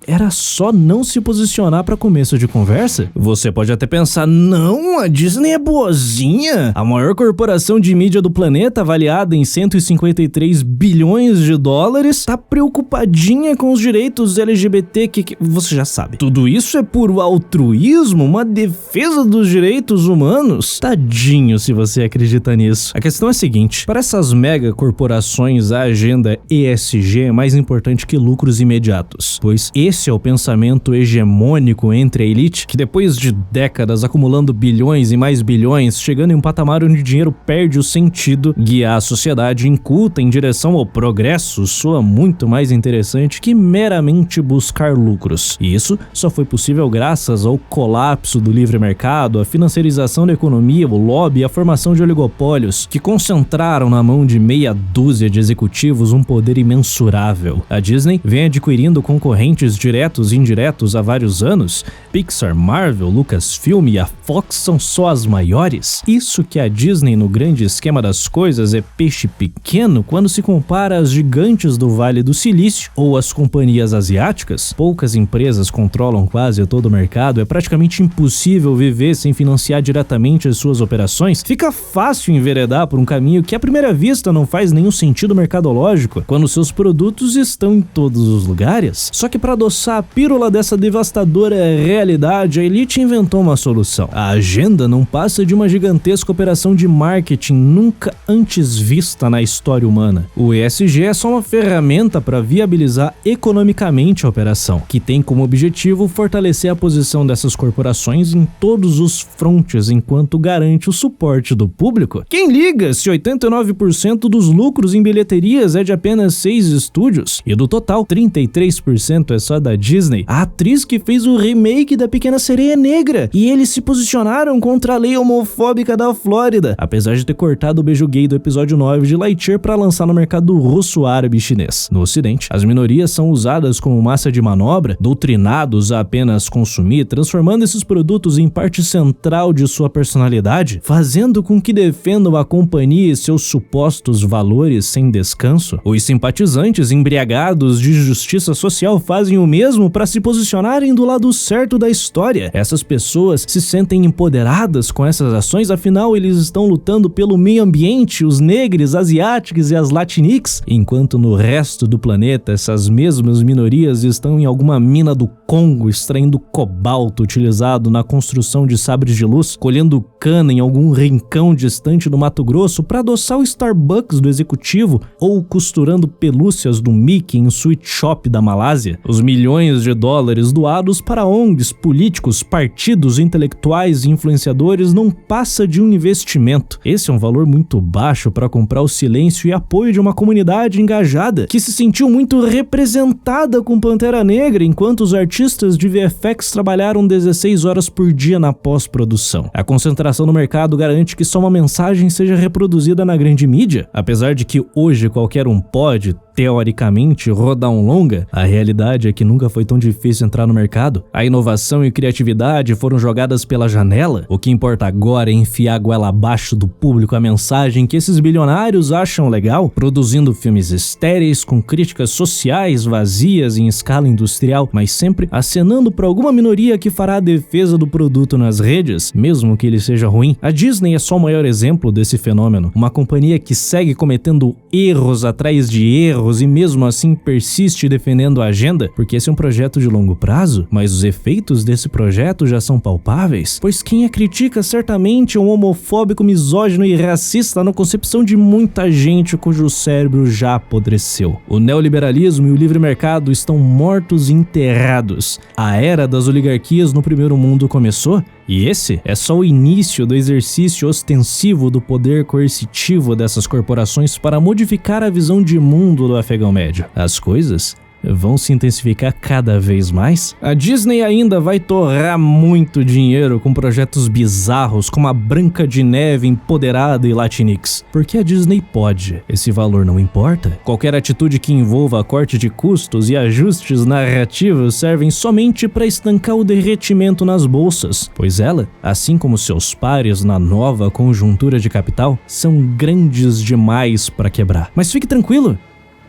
A: Era só não se posicionar para começo de conversa? Você pode até pensar, não, a Disney é boazinha. A maior corporação de mídia do planeta, avaliada em 153 bilhões de dólares, tá preocupadinha com os direitos LGBT que você já sabe. Tudo isso é puro altruísmo, uma defesa dos direitos humanos? Tadinho se você acredita nisso. A questão é a seguinte, para essas mega corporações a agenda ESG é mais importante que lucros imediatos, pois esse é o pensamento hegemônico entre a elite, que depois de décadas acumulando bilhões e mais bilhões, chegando em um patamar onde o dinheiro perde o sentido, guiar a sociedade inculta em direção ao progresso soa muito mais interessante que meramente buscar lucros. E isso só foi possível graças ao colapso do livre mercado, a financiarização da economia, o lobby e a formação de oligopólios, que concentraram na mão de meia dúzia de executivos um poder imensurável. A Disney vem adquirindo concorrentes diretos e indiretos há vários anos. Pixar, Marvel, Lucasfilm e a Fox são só as maiores. Isso que a Disney no grande esquema das coisas é peixe pequeno quando se compara às gigantes do Vale do Silício ou às companhias asiáticas. Poucas empresas controlam quase todo o mercado, é praticamente impossível viver sem financiar diretamente as suas operações. Fica fácil enveredar por um caminho que à primeira vista não faz nenhum sentido mercadológico, quando seus produtos estão em todos os lugares. Só que para adoçar a pílula dessa devastadora realidade, a elite inventou uma solução. A agenda não passa de uma gigantesca operação de marketing nunca antes vista na história humana. O ESG é só uma ferramenta para viabilizar economicamente a operação, que tem como objetivo fortalecer a posição dessas corporações em todos os frontes enquanto garante o suporte do público. Quem liga se 89% dos lucros em bilheterias é de apenas 6 estúdios e do total 33% é só da Disney? A atriz que fez o remake da Pequena Sereia Negra, e eles se posicionaram contra a lei homofóbica da Flórida, apesar de ter cortado o beijo gay do episódio 9 de Lightyear para lançar no mercado russo, árabe e chinês. No ocidente, as minorias são usadas como massa de manobra, doutrinados a apenas consumir, transformando esses produtos em parte central de sua personalidade, fazendo com que defendam a companhia e seus supostos valores sem descanso. Os simpatizantes embriagados de justiça social fazem o mesmo para se posicionarem do lado certo da história. Essas pessoas se sentem empoderadas com essas ações, afinal eles estão lutando pelo meio ambiente, os negros, asiáticos e as latinx, enquanto no resto do planeta essas mesmas minorias estão em alguma mina do Congo extraindo cobalto utilizado na construção de sabres de luz, colhendo cana em algum rincão distante do Mato Grosso para adoçar o Starbucks do executivo, ou costurando pelúcias do Mickey em sweet shop da Malásia. Os milhões de dólares doados para ONGs, políticos, partidos, intelectuais e influenciadores não passa de um investimento. Esse é um valor muito baixo para comprar o silêncio e apoio de uma comunidade engajada, que se sentiu muito representada com Pantera Negra, enquanto os artistas de VFX trabalharam 16 horas por dia na pós-produção. A concentração no mercado garante que só uma mensagem seja reproduzida na grande mídia. Apesar de que hoje qualquer um pode, teoricamente, rodar um longa, a realidade é que nunca foi tão difícil entrar no mercado. A inovação e criatividade foram jogadas pela janela. O que importa agora é enfiar a goela abaixo do público a mensagem que esses bilionários acham legal, produzindo filmes estéreis com críticas sociais vazias em escala industrial, mas sempre acenando para alguma minoria que fará a defesa do produto nas redes, mesmo que ele seja ruim. A Disney é só o maior exemplo desse fenômeno. Uma companhia que segue cometendo erros atrás de erros e mesmo assim persiste defendendo a agenda, porque esse é um projeto de longo prazo, mas os efeitos desse projeto já são palpáveis, pois quem a critica certamente é um homofóbico, misógino e racista na concepção de muita gente cujo cérebro já apodreceu. O neoliberalismo e o livre mercado estão mortos e enterrados. A era das oligarquias no primeiro mundo começou, e esse é só o início do exercício ostensivo do poder coercitivo dessas corporações para modificar a visão de mundo do afegão médio. As coisas vão se intensificar cada vez mais. A Disney ainda vai torrar muito dinheiro com projetos bizarros como a Branca de Neve empoderada e Latinx. Porque a Disney pode, esse valor não importa. Qualquer atitude que envolva corte de custos e ajustes narrativos servem somente para estancar o derretimento nas bolsas, pois ela, assim como seus pares na nova conjuntura de capital, são grandes demais para quebrar. Mas fique tranquilo,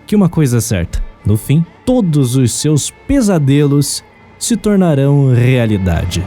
A: que uma coisa é certa: no fim, todos os seus pesadelos se tornarão realidade.